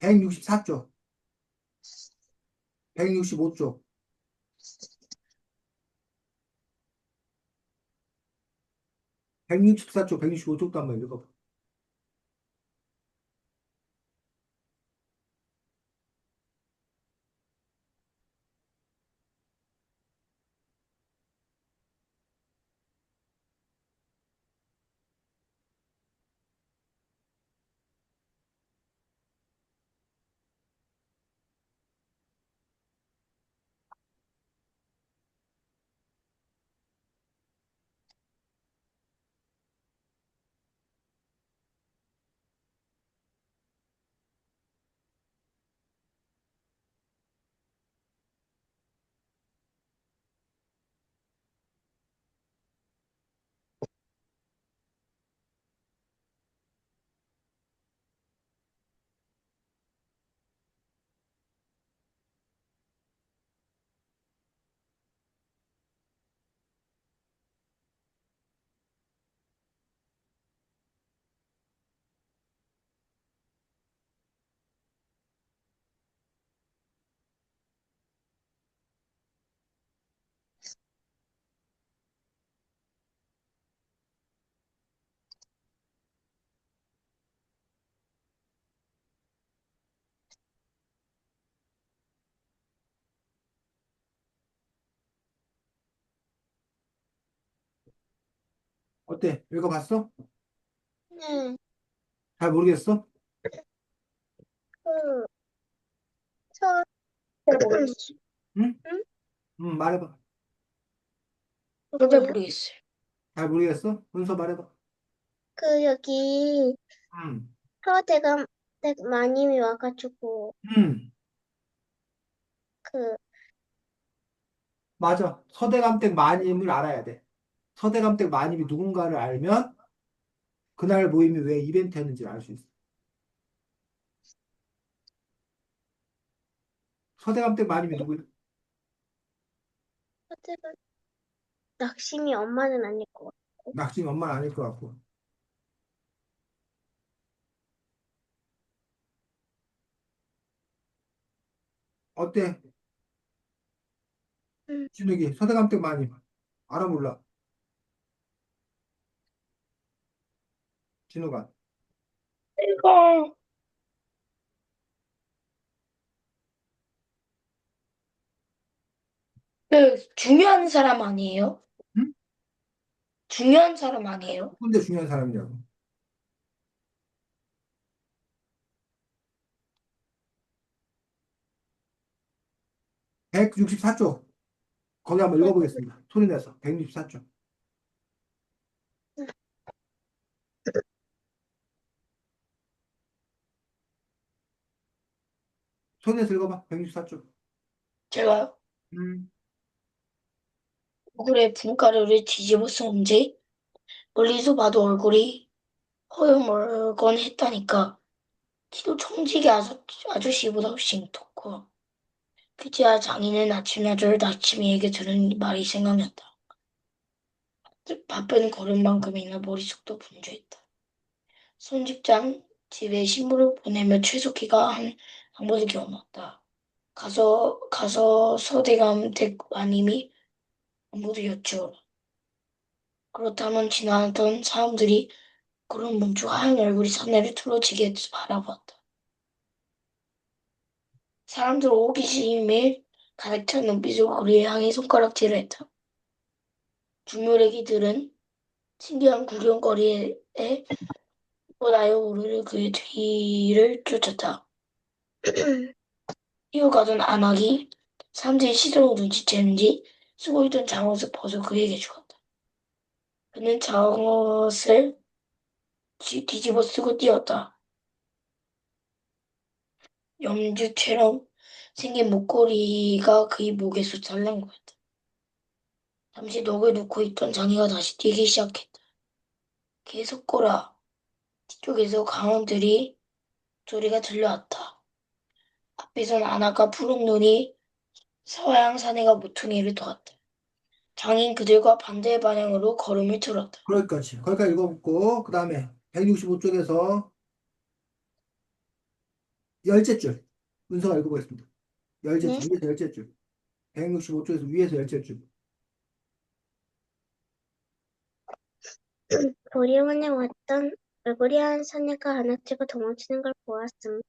164쪽, 165쪽, 164쪽, 165쪽도 한번 읽어봐. 어때? 읽어봤어? 네, 잘 모르겠어? 그, 서, 잘 모르겠어요. 응? 응? 말해봐. 잘 뭐요? 모르겠어요. 잘 모르겠어? 은서 말해봐. 여기, 응, 서대가 마님이 와가지고, 응, 그, 맞아. 서대감댁 마님을 알아야 돼. 서대감댁 마님이 누군가를 알면 그날 모임이 왜 이벤트였는지 알 수 있어. 서대감댁 마님이 누구야? 서대가 낙심이 엄마는 아닐 것 같고. 낙심 엄마는 아닐 것 같고. 어때? 음, 진욱이 서대감댁 많이 알아 몰라? 진욱아. 이거 그 중요한 사람 아니에요? 응? 중요한 사람 아니에요? 근데 중요한 사람이냐고. 164쪽. 거기 한번 네, 읽어보겠습니다. 소리 내서. 164쪽. 소리 내서 읽어봐. 164쪽. 제가 음. 얼굴에 분가루를 뒤집어 쓰는지 멀리서 봐도 얼굴이 허여멀건했다니까. 키도 청지기 아저씨보다 훨씬 컸고 그제야 장인은 아침나절 나침이에게 들은 말이 생각났다. 바쁜 걸음만큼이나 머릿속도 분주했다. 손직장 집에 신부를 보내며 최석희가 한 방법을 기억났다. 가서 서대감 댁마님이 모두 여쭈어라. 그렇다면 지나던 사람들이 그런 멈추 하얀 얼굴이 사내를 둘러지게 바라보았다. 사람들 호기심에 가득 찬 눈빛으로 그를 향해 손가락질을 했다. 주무래기들은 신기한 구경거리에 날아 오르는 그의 뒤를 쫓았다. 뛰어가던 안악이 사람들의 시선을 눈치채는지 쓰고 있던 잠옷을 벗어 그에게 주었다. 그는 잠옷을 뒤집어 쓰고 뛰었다. 염주처럼 생긴 목걸이가 그의 목에서 잘난 거였다. 잠시 넋을 놓고 있던 장이가 다시 뛰기 시작했다. 계속 꼬라. 뒤쪽에서 강원들이 소리가 들려왔다. 앞에선 안아가 푸른 눈이 서양 사내가 모퉁이를 도았다. 장인 그들과 반대 방향으로 걸음을 틀었다. 거기까지. 거기까지 읽어보고, 그 다음에 165쪽에서 열째 줄. 문서가 읽어보겠습니다. 열째 네. 줄. 위에서 열째 줄. 165쪽에서 위에서 열째 줄. 보리원에 왔던 얼굴이 한 사내가 하나 치고 도망치는 걸 보았음.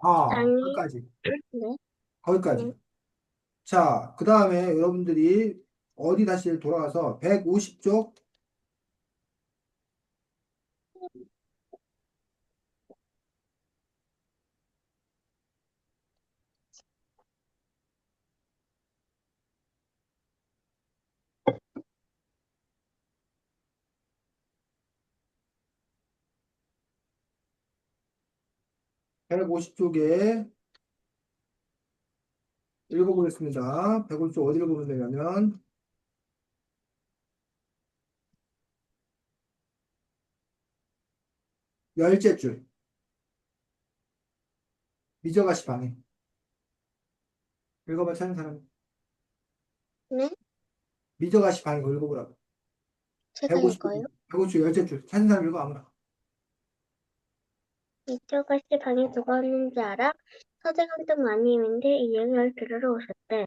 아, 장이, 거기까지. 네, 네, 거기까지. 자, 그 다음에 여러분들이 어디 다시 돌아가서 150쪽, 150쪽에 읽어보겠습니다. 150쪽 어디를 보면 되냐면, 열째 줄. 미저가시 방해. 읽어봐, 찾는 사람. 네, 미저가시 방해, 그거 읽어보라고. 제가 150쪽, 읽어요. 150쪽 열째 줄. 찾는 사람 읽어, 아무나. 이쪽아씨 방에 누가 왔는지 알아? 서대감독 마님인데 이 얘기를 들으러 오셨대.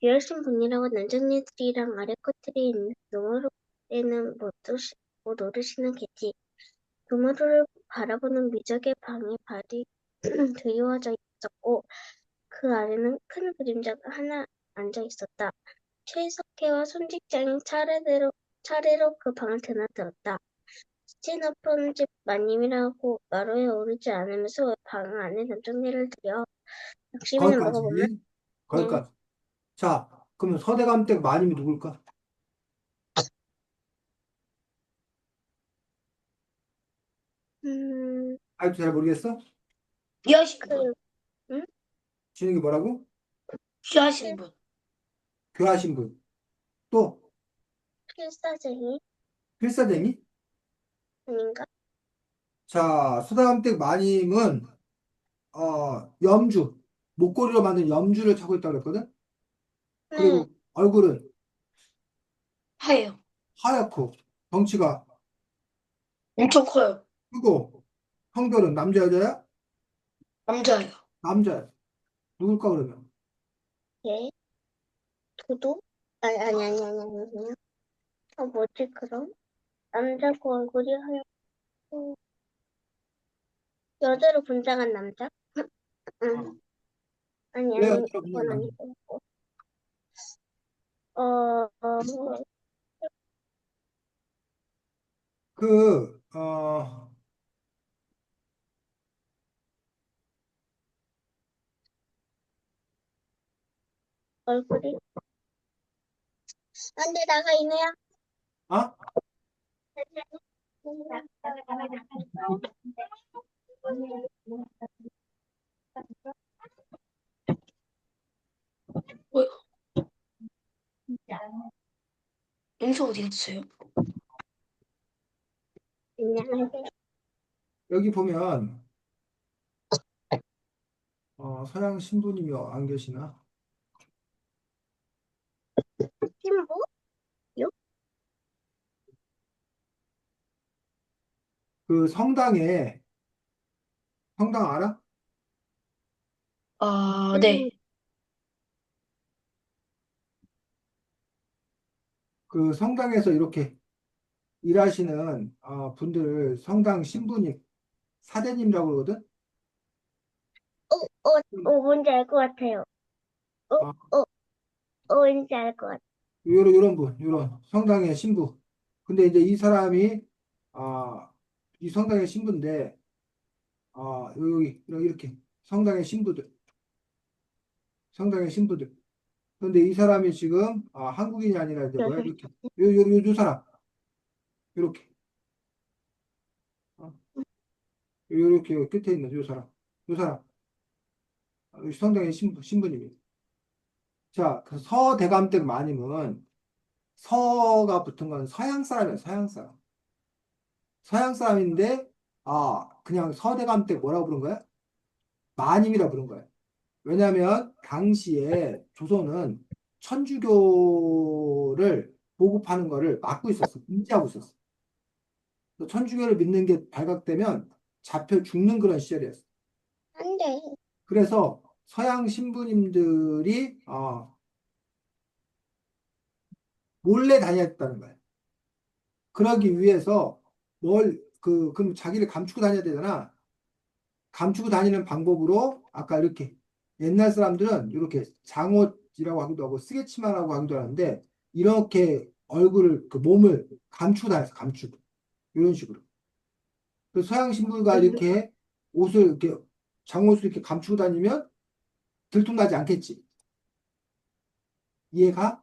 유열신 분이라고 난장님들이랑 아래 것들이 있는 노마루에는 못 오르시는 계지. 노마루를 바라보는 미적의 방에 발이 드리워져 있었고 그 아래는 큰 그림자가 하나 앉아 있었다. 최석혜와 손직장이 차례로 그 방을 드나들었다. 지 높은 집 마님이라고 마루에 오르지 않으면서 왜 방 안에 남정네를 들여? 역시민은 먹어보면 거기까지. 네. 거기까지. 자, 그러면 서대감댁 마님이 누굴까? 음, 아직도 잘 모르겠어? 귀하신 분, 그, 음? 진욱이 뭐라고? 귀하신 필, 분. 교하신 분. 또, 필사쟁이 필사쟁이? 아닌가? 자, 서대감댁 마님은, 염주. 목걸이로 만든 염주를 차고 있다고 그랬거든? 네, 그리고 얼굴은? 하얘요. 하얗고, 덩치가 엄청 커요. 크고, 성별은 남자, 여자야? 남자예요. 남자야. 누굴까, 그러면? 예, 도도? 아니. 뭐지, 그럼? 남자고 얼굴이 하얗고, 여자로 분장한 남자? 응. 왜 아니, 여자로 그건 분양받는 아니고. 어, 그, 얼굴이? 안 돼, 나가, 이내야. 아? 뭐야? 윤서 어디 갔어요? 안녕하세요. 여기 보면, 서양 신부님이 안 계시나? 신부? 요? 그 성당 알아? 아, 음, 네. 그 성당에서 이렇게 일하시는 분들을 성당 신부님, 사대님이라고 그러거든? 뭔지 알 것 같아요. 어, 아, 어, 왠지 알 것 같아요. 요런 분, 요런 성당의 신부. 근데 이제 이 사람이, 아, 이 성당의 신부인데, 여기, 이렇게 성당의 신부들. 근데 이 사람이 지금, 한국인이 아니라 이제 뭐야, 이렇게. 요 사람, 이렇게. 어, 요렇게 끝에 있는 요 사람. 성당의 신부님이에요. 자, 그 서대감댁 마님은 서가 붙은 건 서양 사람이에요, 서양 사람. 서양 사람인데, 그냥 서대감댁 뭐라고 부른 거야? 마님이라 부른 거야. 왜냐하면 당시에 조선은 천주교를 보급하는 거를 막고 있었어. 금지하고 있었어. 그래서 천주교를 믿는 게 발각되면 잡혀 죽는 그런 시절이었어. 안 돼. 그래서 서양 신부님들이 몰래 다녔다는 거야. 그러기 위해서 그럼 자기를 감추고 다녀야 되잖아. 감추고 다니는 방법으로 아까 이렇게 옛날 사람들은 이렇게 장옷이라고 하기도 하고 쓰개치마라고 하기도 하는데 이렇게 얼굴을 그 몸을 감추고 다녔어. 감추고 이런 식으로. 그 서양 신부가 이렇게 옷을 이렇게 장옷을 이렇게 감추고 다니면 들통나지 않겠지. 이해가?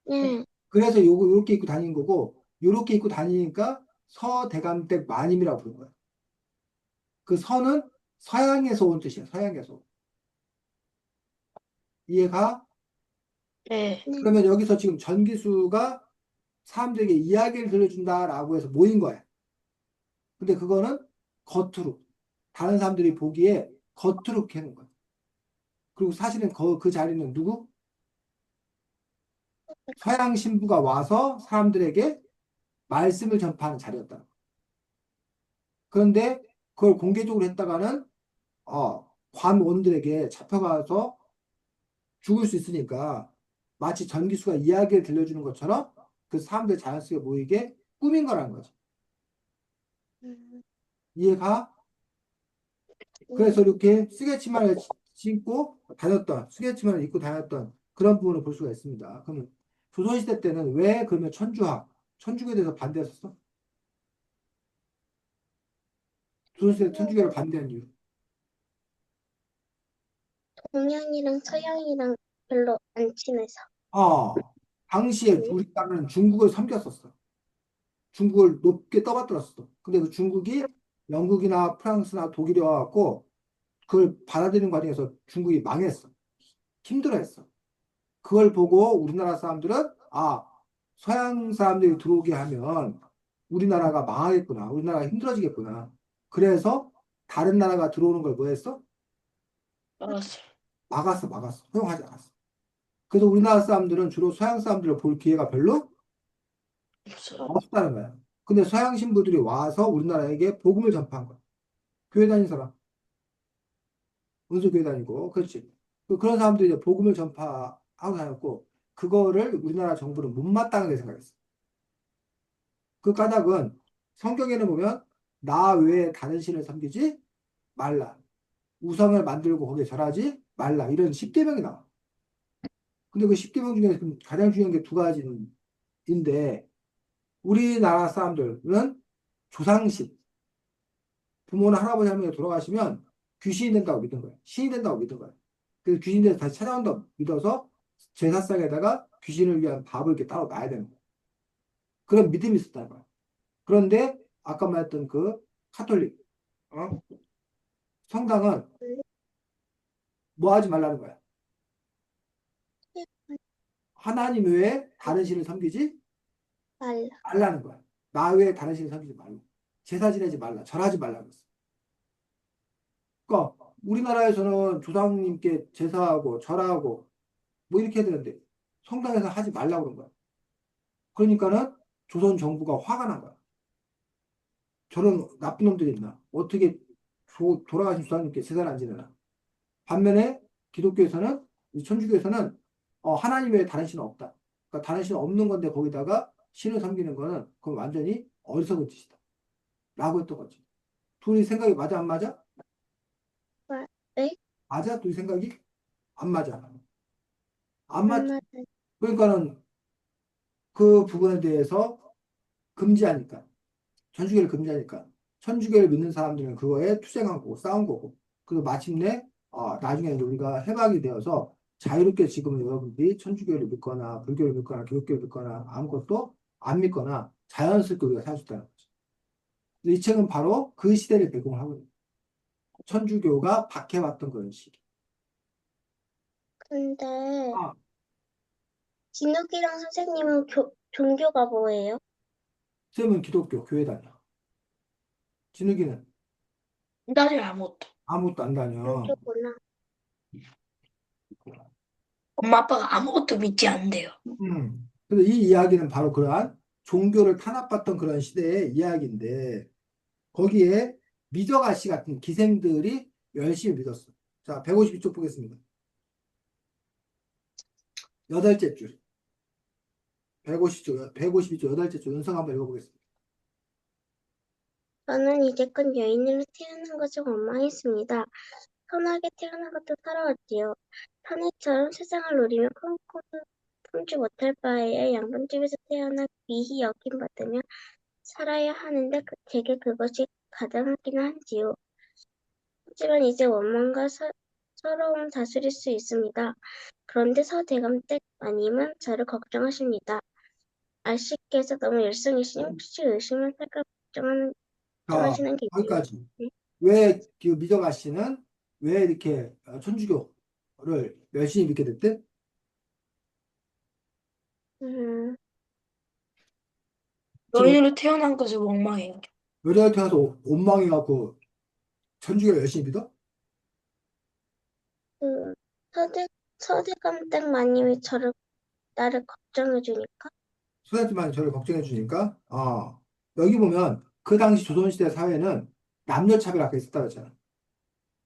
네. 네. 그래서 요렇게 입고 다니는 거고 요렇게 입고 다니니까 서대감댁 마님이라고 부른 거야. 그 서는 서양에서 온 뜻이야. 서양에서. 이해가? 네. 네. 그러면 여기서 지금 전기수가 사람들에게 이야기를 들려준다라고 해서 모인 거야. 근데 그거는 겉으로. 다른 사람들이 보기에 겉으로 캐는 거야. 그리고 사실은 그 자리는 누구? 서양 신부가 와서 사람들에게 말씀을 전파하는 자리였다. 그런데 그걸 공개적으로 했다가는 관원들에게 잡혀가서 죽을 수 있으니까 마치 전기수가 이야기를 들려주는 것처럼 그 사람들 자연스럽게 모이게 꾸민 거라는 거죠. 음, 이해가? 네. 그래서 이렇게 스케치만을 스케치만을 입고 다녔던 그런 부분을 볼 수가 있습니다. 그러면 조선시대 때는 왜 그러면 천주교에 대해서 반대했었어? 조선시대 천주교를 반대한 이유. 동양이랑 서양이랑 별로 안 친해서. 아, 당시에 네. 우리 나라는 중국을 섬겼었어. 중국을 높게 떠받들었어. 근데 그 중국이 영국이나 프랑스나 독일이 와갖고 그걸 받아들이는 과정에서 중국이 망했어. 힘들어했어. 그걸 보고 우리나라 사람들은 서양 사람들이 들어오게 하면 우리나라가 망하겠구나. 우리나라가 힘들어지겠구나. 그래서 다른 나라가 들어오는 걸 뭐 했어? 알았어요. 막았어. 허용하지 않았어. 그래서 우리나라 사람들은 주로 서양 사람들을 볼 기회가 별로 없어요. 없다는 거야. 근데 서양 신부들이 와서 우리나라에게 복음을 전파한 거야. 교회 다니는 사람, 은수교회 다니고, 그렇지. 그런 사람들이 이제 복음을 전파하고 다녔고, 그거를 우리나라 정부는 못마땅하게 생각했어. 그 까닭은 성경에는 보면 나 외에 다른 신을 섬기지 말라. 우상을 만들고 거기에 절하지 말라. 이런 10계명이 나와. 근데 그 10계명 중에 가장 중요한 게 두 가지인데 우리나라 사람들은 조상신, 부모나 할아버지 할머니가 돌아가시면 귀신이 된다고 믿는 거예요. 신이 된다고 믿는 거예요. 그래서 귀신이 돼서 다시 찾아온다고 믿어서 제사상에다가 귀신을 위한 밥을 이렇게 따로 놔야 되는 거예요. 그런 믿음이 있었다는 거예요. 그런데 아까 말했던 그 카톨릭, 어? 성당은 뭐 하지 말라는 거야. 하나님 외에 다른 신을 섬기지 말라. 말라는 거야. 나 외에 다른 신을 섬기지 말라. 제사 지내지 말라. 절하지 말라고 했어. 그러니까 우리나라에서는 조상님께 제사하고 절하고 뭐 이렇게 해야 되는데 성당에서 하지 말라고 그런 거야. 그러니까는 조선 정부가 화가 난 거야. 저런 나쁜 놈들이 있나? 어떻게 돌아가신 조상님께 제사를 안 지내나? 반면에 기독교에서는 이 천주교에서는 하나님 외에 다른 신은 없다. 그러니까 다른 신은 없는 건데 거기다가 신을 섬기는 거는 그건 완전히 어리석은 짓이다. 라고 했던 거지. 둘이 생각이 맞아 안 맞아? 네? 맞아? 둘이 생각이 안 맞아. 안 맞. 엄마, 그러니까는 그 부분에 대해서 금지하니까 천주교를 금지하니까 천주교를 믿는 사람들은 그거에 투쟁한 거고 싸운 거고 그리고 마침내 나중에 이제 우리가 해방이 되어서 자유롭게 지금 여러분들이 천주교를 믿거나 불교를 믿거나 기독교를 믿거나 아무것도 안 믿거나 자연스럽게 우리가 살 수 있다는 거죠. 이 책은 바로 그 시대를 배경을 하고 있는 거예요. 천주교가 박해왔던 그런 시기. 근데 아, 진욱이랑 선생님은 종교가 뭐예요? 쌤은 기독교 교회 다녀. 진욱이는 나를 아무것도. 아무것도 안 다녀. 종교구나. 엄마 아빠가 아무것도 믿지 않는데요. 그래서 이 이야기는 바로 그러한 종교를 탄압받던 그런 시대의 이야기인데 거기에 미더가시 같은 기생들이 열심히 믿었어. 자, 152쪽 보겠습니다. 여덟째 줄. 152쪽, 152쪽, 여덟째 줄. 은성 한번 읽어보겠습니다. 저는 이제껏 여인으로 태어난 것을 원망했습니다. 선하게 태어난 것도 서러웠지요. 사내처럼 세상을 누리며 꿈꾸도 품지 못할 바에 양반집에서 태어나 귀히 여김받으며 살아야 하는데 제게 그것이 가당하기는 한지요. 하지만 이제 원망과 서러움 다스릴 수 있습니다. 그런데 서대감댁 마님은 저를 걱정하십니다. 아씨께서 너무 열성이시니 혹시 의심을 살까 자, 걱정하시는 게 있나요? 여기까지. 왜 그 미더가시는 왜 이렇게 천주교를 열심히 믿게 됐대? 음, 지금 여인으로 태어난 것을 원망해요. 요리할 태어나서 원망해갖고 천주교를 열심히 믿어? 그 서대감댁 마님이 나를 걱정해주니까. 소장님만 저를 걱정해 주니까, 여기 보면 그 당시 조선시대 사회는 남녀 차별 아까 있었다고 했잖아.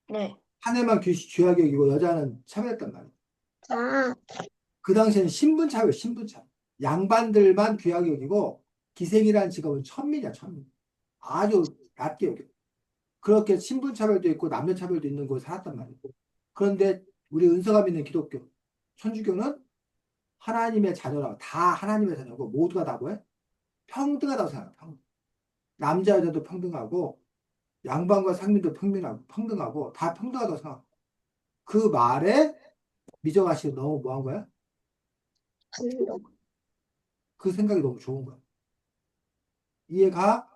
네. 사내만 쥐약이 여기고 여자는 차별했단 말이야. 아, 그 당시에는 신분 차별, 신분 차별. 양반들만 귀하게 여기고 기생이라는 직업은 천민이야, 천민. 아주 낮게 여겨. 그렇게 신분 차별도 있고 남녀 차별도 있는 곳에 살았단 말이야. 그런데 우리 은서가 믿는 기독교, 천주교는 하나님의 자녀라고 다 하나님의 자녀고 모두가 다 뭐해? 평등하다고 생각해. 남자 여자도 평등하고 양반과 상민도 평등하고 다 평등하다고 생각해. 그 말에 미정아 씨가 너무 뭐 한 거야? 감동. 그 생각이 너무 좋은 거야. 이해가?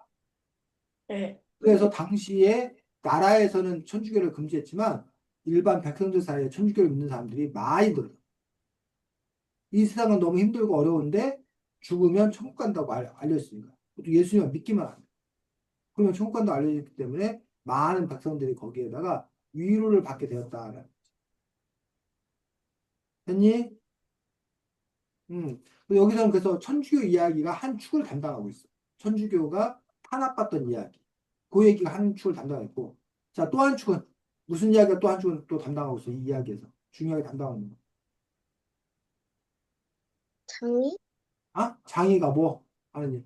네. 그래서 당시에 나라에서는 천주교를 금지했지만 일반 백성들 사이에 천주교를 믿는 사람들이 많이 늘어요. 이 세상은 너무 힘들고 어려운데 죽으면 천국 간다고 알려졌으니까. 또 예수님을 믿기만 합니다. 그러면 천국 간다고 알려졌기 때문에 많은 백성들이 거기에다가 위로를 받게 되었다는. 됐니? 여기서는 그래서 천주교 이야기가 한 축을 담당하고 있어. 천주교가 탄압받던 이야기. 그 얘기가 한 축을 담당했고. 자, 또 한 축은, 무슨 이야기가 또 한 축은 또 담당하고 있어. 이 이야기에서. 중요하게 담당하는 거. 장이? 아? 장이가 뭐? 하는 일.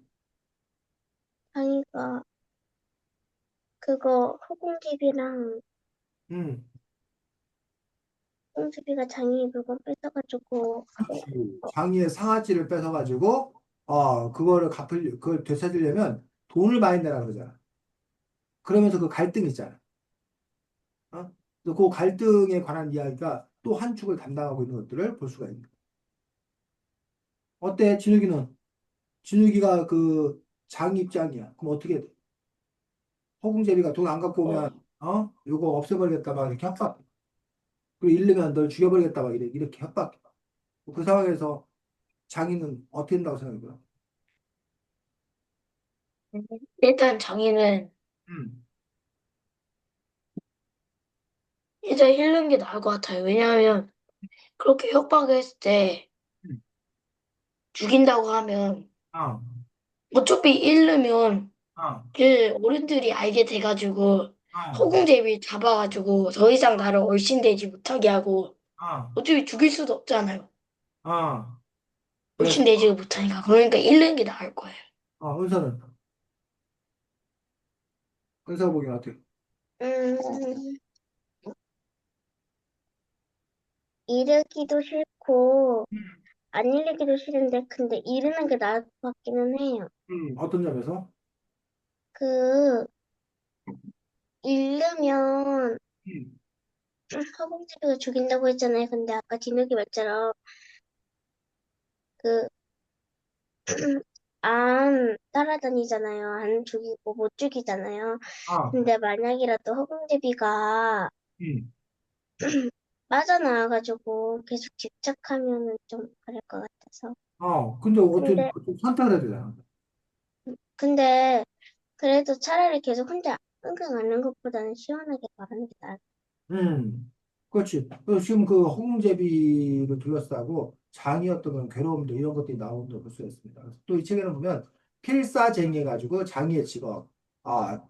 장이가 그거 허공집이랑 음, 홍집이가 장이 물건 뺏어가지고 그렇지. 장이의 상아찌를 뺏어가지고, 그거를 그걸 되찾으려면 돈을 많이 내라 그러잖아. 그러면서 그 갈등이 있잖아. 어? 그래서 그 갈등에 관한 이야기가 또 한 축을 담당하고 있는 것들을 볼 수가 있는 거야. 어때? 진욱이는? 진욱이가 그 장 입장이야. 그럼 어떻게 돼? 허공제비가 돈 안 갖고 오면 이거 없애버리겠다 막 이렇게 협박. 그리고 잃으면 널 죽여버리겠다 막 이렇게 협박. 그 상황에서 장인은 어떻게 된다고 생각해? 일단 장인은 음, 일단 잃는 게 나을 것 같아요. 왜냐하면 그렇게 협박했을 때 음. 죽인다고 하면 아, 어차피 잃으면 아, 그 어른들이 알게 돼가지고 아, 허공제비 잡아가지고 더 이상 나를 얼씬되지 못하게 하고 아, 어차피 죽일 수도 없잖아요. 아. 그래서 얼씬되지 못하니까. 그러니까 잃는 게 나을 거예요. 은서는 은서 보기엔 어떻게? 음, 이르기도 싫고 안 이르기도 싫은데 근데 이르는 게 나을 것 같기는 해요. 어떤 점에서? 그 잃으면 음, 허공집이가 죽인다고 했잖아요. 근데 아까 진욱이 말처럼 그 안 따라다니잖아요. 안 죽이고 못 죽이잖아요. 아, 근데 만약이라도 허공제비가 음, 빠져나와가지고 계속 집착하면은 좀 그럴 것 같아서. 근데 어떻게 근데, 선택을 해야 되잖아. 근데 그래도 차라리 계속 혼자 끙끙 앓는 것보다는 시원하게 말하는 게 나을 그렇지. 그래서 지금 그 홍제비를 둘러싸고 장이었던 그런 괴로움들 이런 것들이 나오는 걸 볼 수가 있습니다. 또 이 책에는 보면 필사쟁이 해가지고 장이의 직업, 아,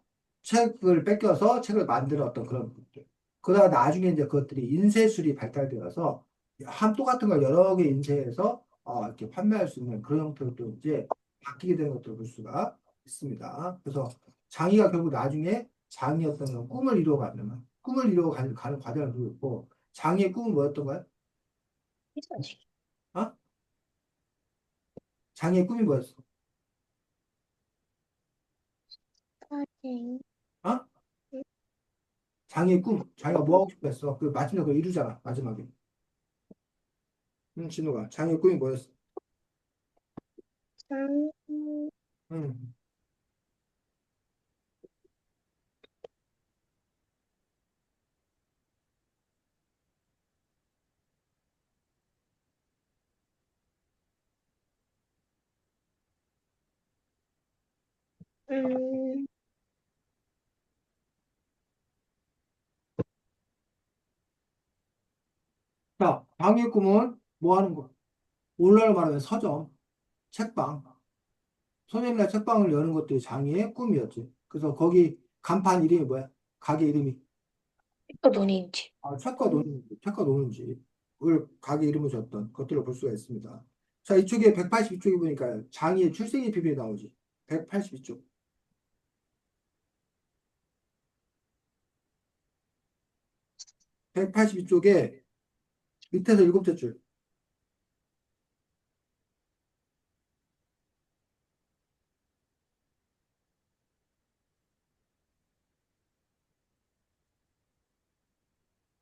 책을 뺏겨서 책을 만들었던 그런 것들. 그러다가 나중에 이제 그것들이 인쇄술이 발달되어서 한 똑같은 걸 여러 개 인쇄해서 이렇게 판매할 수 있는 그런 형태로 이제 바뀌게 되는 것들을 볼 수가 있습니다. 그래서 장이가 결국 나중에 장이었던 그런 꿈을 이루어가는 과정을 두고 있고 장이의 꿈은 뭐였던 거야? 어? 장이의 꿈이 뭐였어? 것 같아요. 어? 장이의 꿈. 자기가 뭐 하고 싶어 했어? 그 마지막에 그걸 이루잖아. 마지막에. 진우가 장이의 꿈이 뭐였어? 음, 음. 음, 자, 장이의 꿈은 뭐 하는 거? 오늘날 말하면 서점, 책방. 서점이나 책방을 여는 것들이 장이의 꿈이었지. 그래서 거기 간판 이름이 뭐야? 가게 이름이 그 돈인지. 책과 노는 집을 가게 이름을 줬던 것들을 볼 수가 있습니다. 자, 이쪽에 182쪽에 보니까 장이의 출생의 비밀이 나오지. 182쪽. 182쪽에 밑에서 일곱째 줄.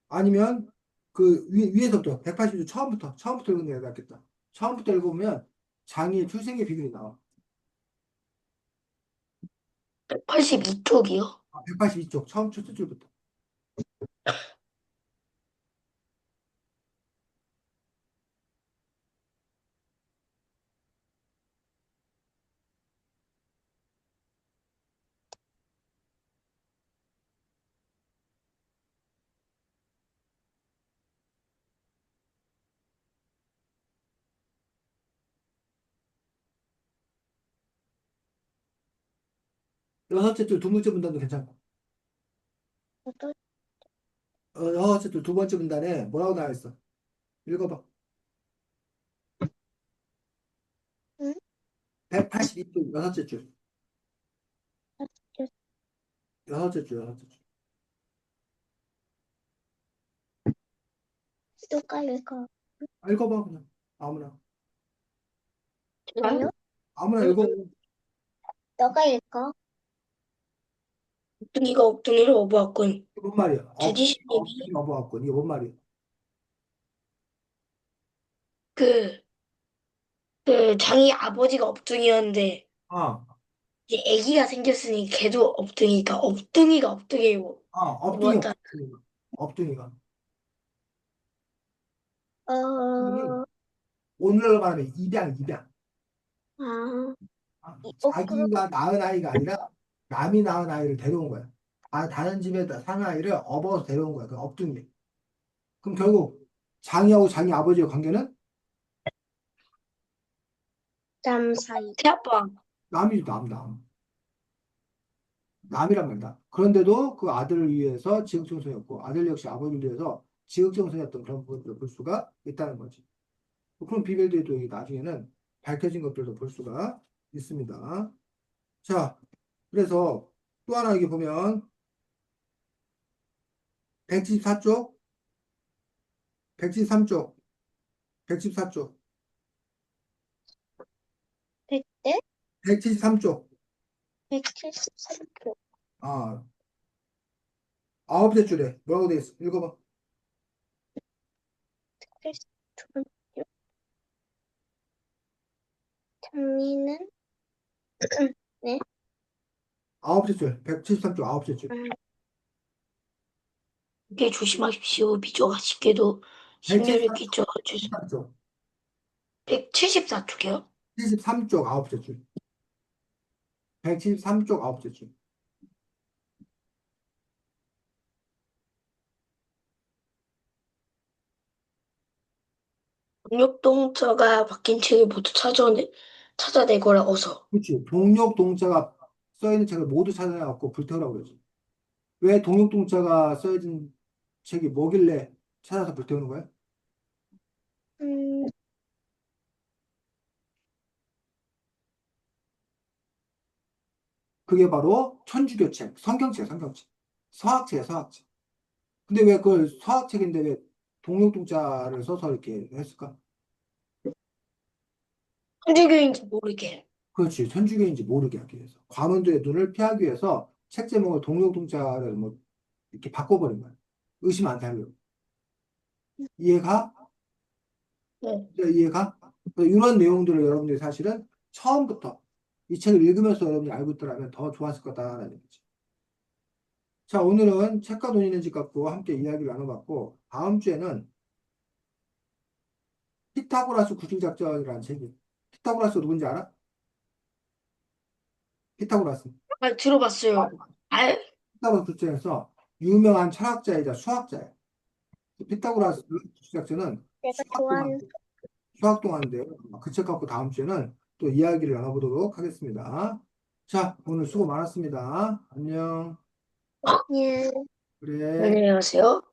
아니면 그 위에서부터 182쪽 처음부터 읽는 게 낫겠다. 처음부터 읽으면 장이의 출생의 비밀이 나와. 82쪽이요? 182쪽 처음 첫째 줄부터. 여섯째 줄 두 번째 문단도 괜찮고. 여덟, 여섯째 줄 두 번째 문단에 뭐라고 나와 있어? 읽어봐. 응? 182쪽 여섯째 줄. 다섯, 여섯째 줄, 여섯째 줄. 누가 읽어? 읽어봐, 그냥. 아무나. 아니요? 아무나 응? 읽어. 너가 읽어? 옥둥이가 옥둥이를 업어왔군. 이게 뭔 말이야? 주지신님이 어버갖고. 이게 뭔 말이야? 그, 장이 아버지가 업둥이였는데 아, 이제 아기가 생겼으니 걔도 업둥이니까 업둥이가 업둥이고 업둥이, 업어왔다. 업둥이가. 업둥이가. 업둥이는 어, 오늘날로 말하면 입양, 입양. 아, 그럼, 자기가 낳은 아이가 아니라 남이 낳은 아이를 데려온 거야. 다른 집에 사는 아이를 업어서 데려온 거야. 그 업둥이. 그럼 결국 장이하고 장이 아버지의 관계는 남 사이. 새아빠. 남이죠, 남, 남. 남이란 말이다. 그런데도 그 아들을 위해서 지극정성이었고 아들 역시 아버지를 위해서 지극정성이었던 그런 부분들을 볼 수가 있다는 거지. 그런 비밀들이 또 나중에는 밝혀진 것들도 볼 수가 있습니다. 자, 그래서 또 하나 여기 보면 174쪽, 173쪽, 174쪽, 100대? 173쪽. 173표. 아, 아홉째 줄에 뭐라고 돼 있어? 읽어봐. 172표. 장미는, 네? 아홉째 줄, 173쪽 아홉째 줄. 이게 조심하십시오. 미조가 쉽게도 심려를 끼쳐 주시. 174쪽, 174쪽이요? 73쪽 아홉째 줄. 173쪽 아홉째 줄. 동력동자가 바뀐 책을 모두 찾아내거라 어서. 그렇지. 동력 동자가 써 있는 책을 모두 찾아내갖고 불태우라고 그러지. 왜 동력 동자가 써있는 책이 뭐길래 찾아서 불태우는 거야? 음, 그게 바로 천주교책, 성경책, 성경책. 서학책이야, 서학책. 근데 왜 그걸 서학책인데 왜 동력 동자를 써서 이렇게 했을까? 천주교인지 모르게. 그렇지. 천주교인지 모르게 하기 위해서. 관원들의 눈을 피하기 위해서 책 제목을 동력 동자를 뭐 이렇게 바꿔버린 거야. 의심 안 살려고. 이해가? 네. 이제 이해가? 이런 내용들을 여러분들이 사실은 처음부터 이 책을 읽으면서 여러분이 알고 있더라면 더 좋았을 거다라는 얘기지. 자, 오늘은 책과 돈 있는 집 갖고 함께 이야기를 나눠봤고, 다음 주에는 피타고라스 구실작전이라는 책이. 피타고라스 누군지 알아? 피타고라스. 아, 들어봤어요. 아, 피타고라스 구실작전에서 유명한 철학자이자 수학자예요. 피타고라스 구실작전은 내가 좋아하는 수학동화인데, 그 책 갖고 다음 주에는 또 이야기를 나눠보도록 하겠습니다. 자, 오늘 수고 많았습니다. 안녕. 예. 그래. 안녕히 가세요.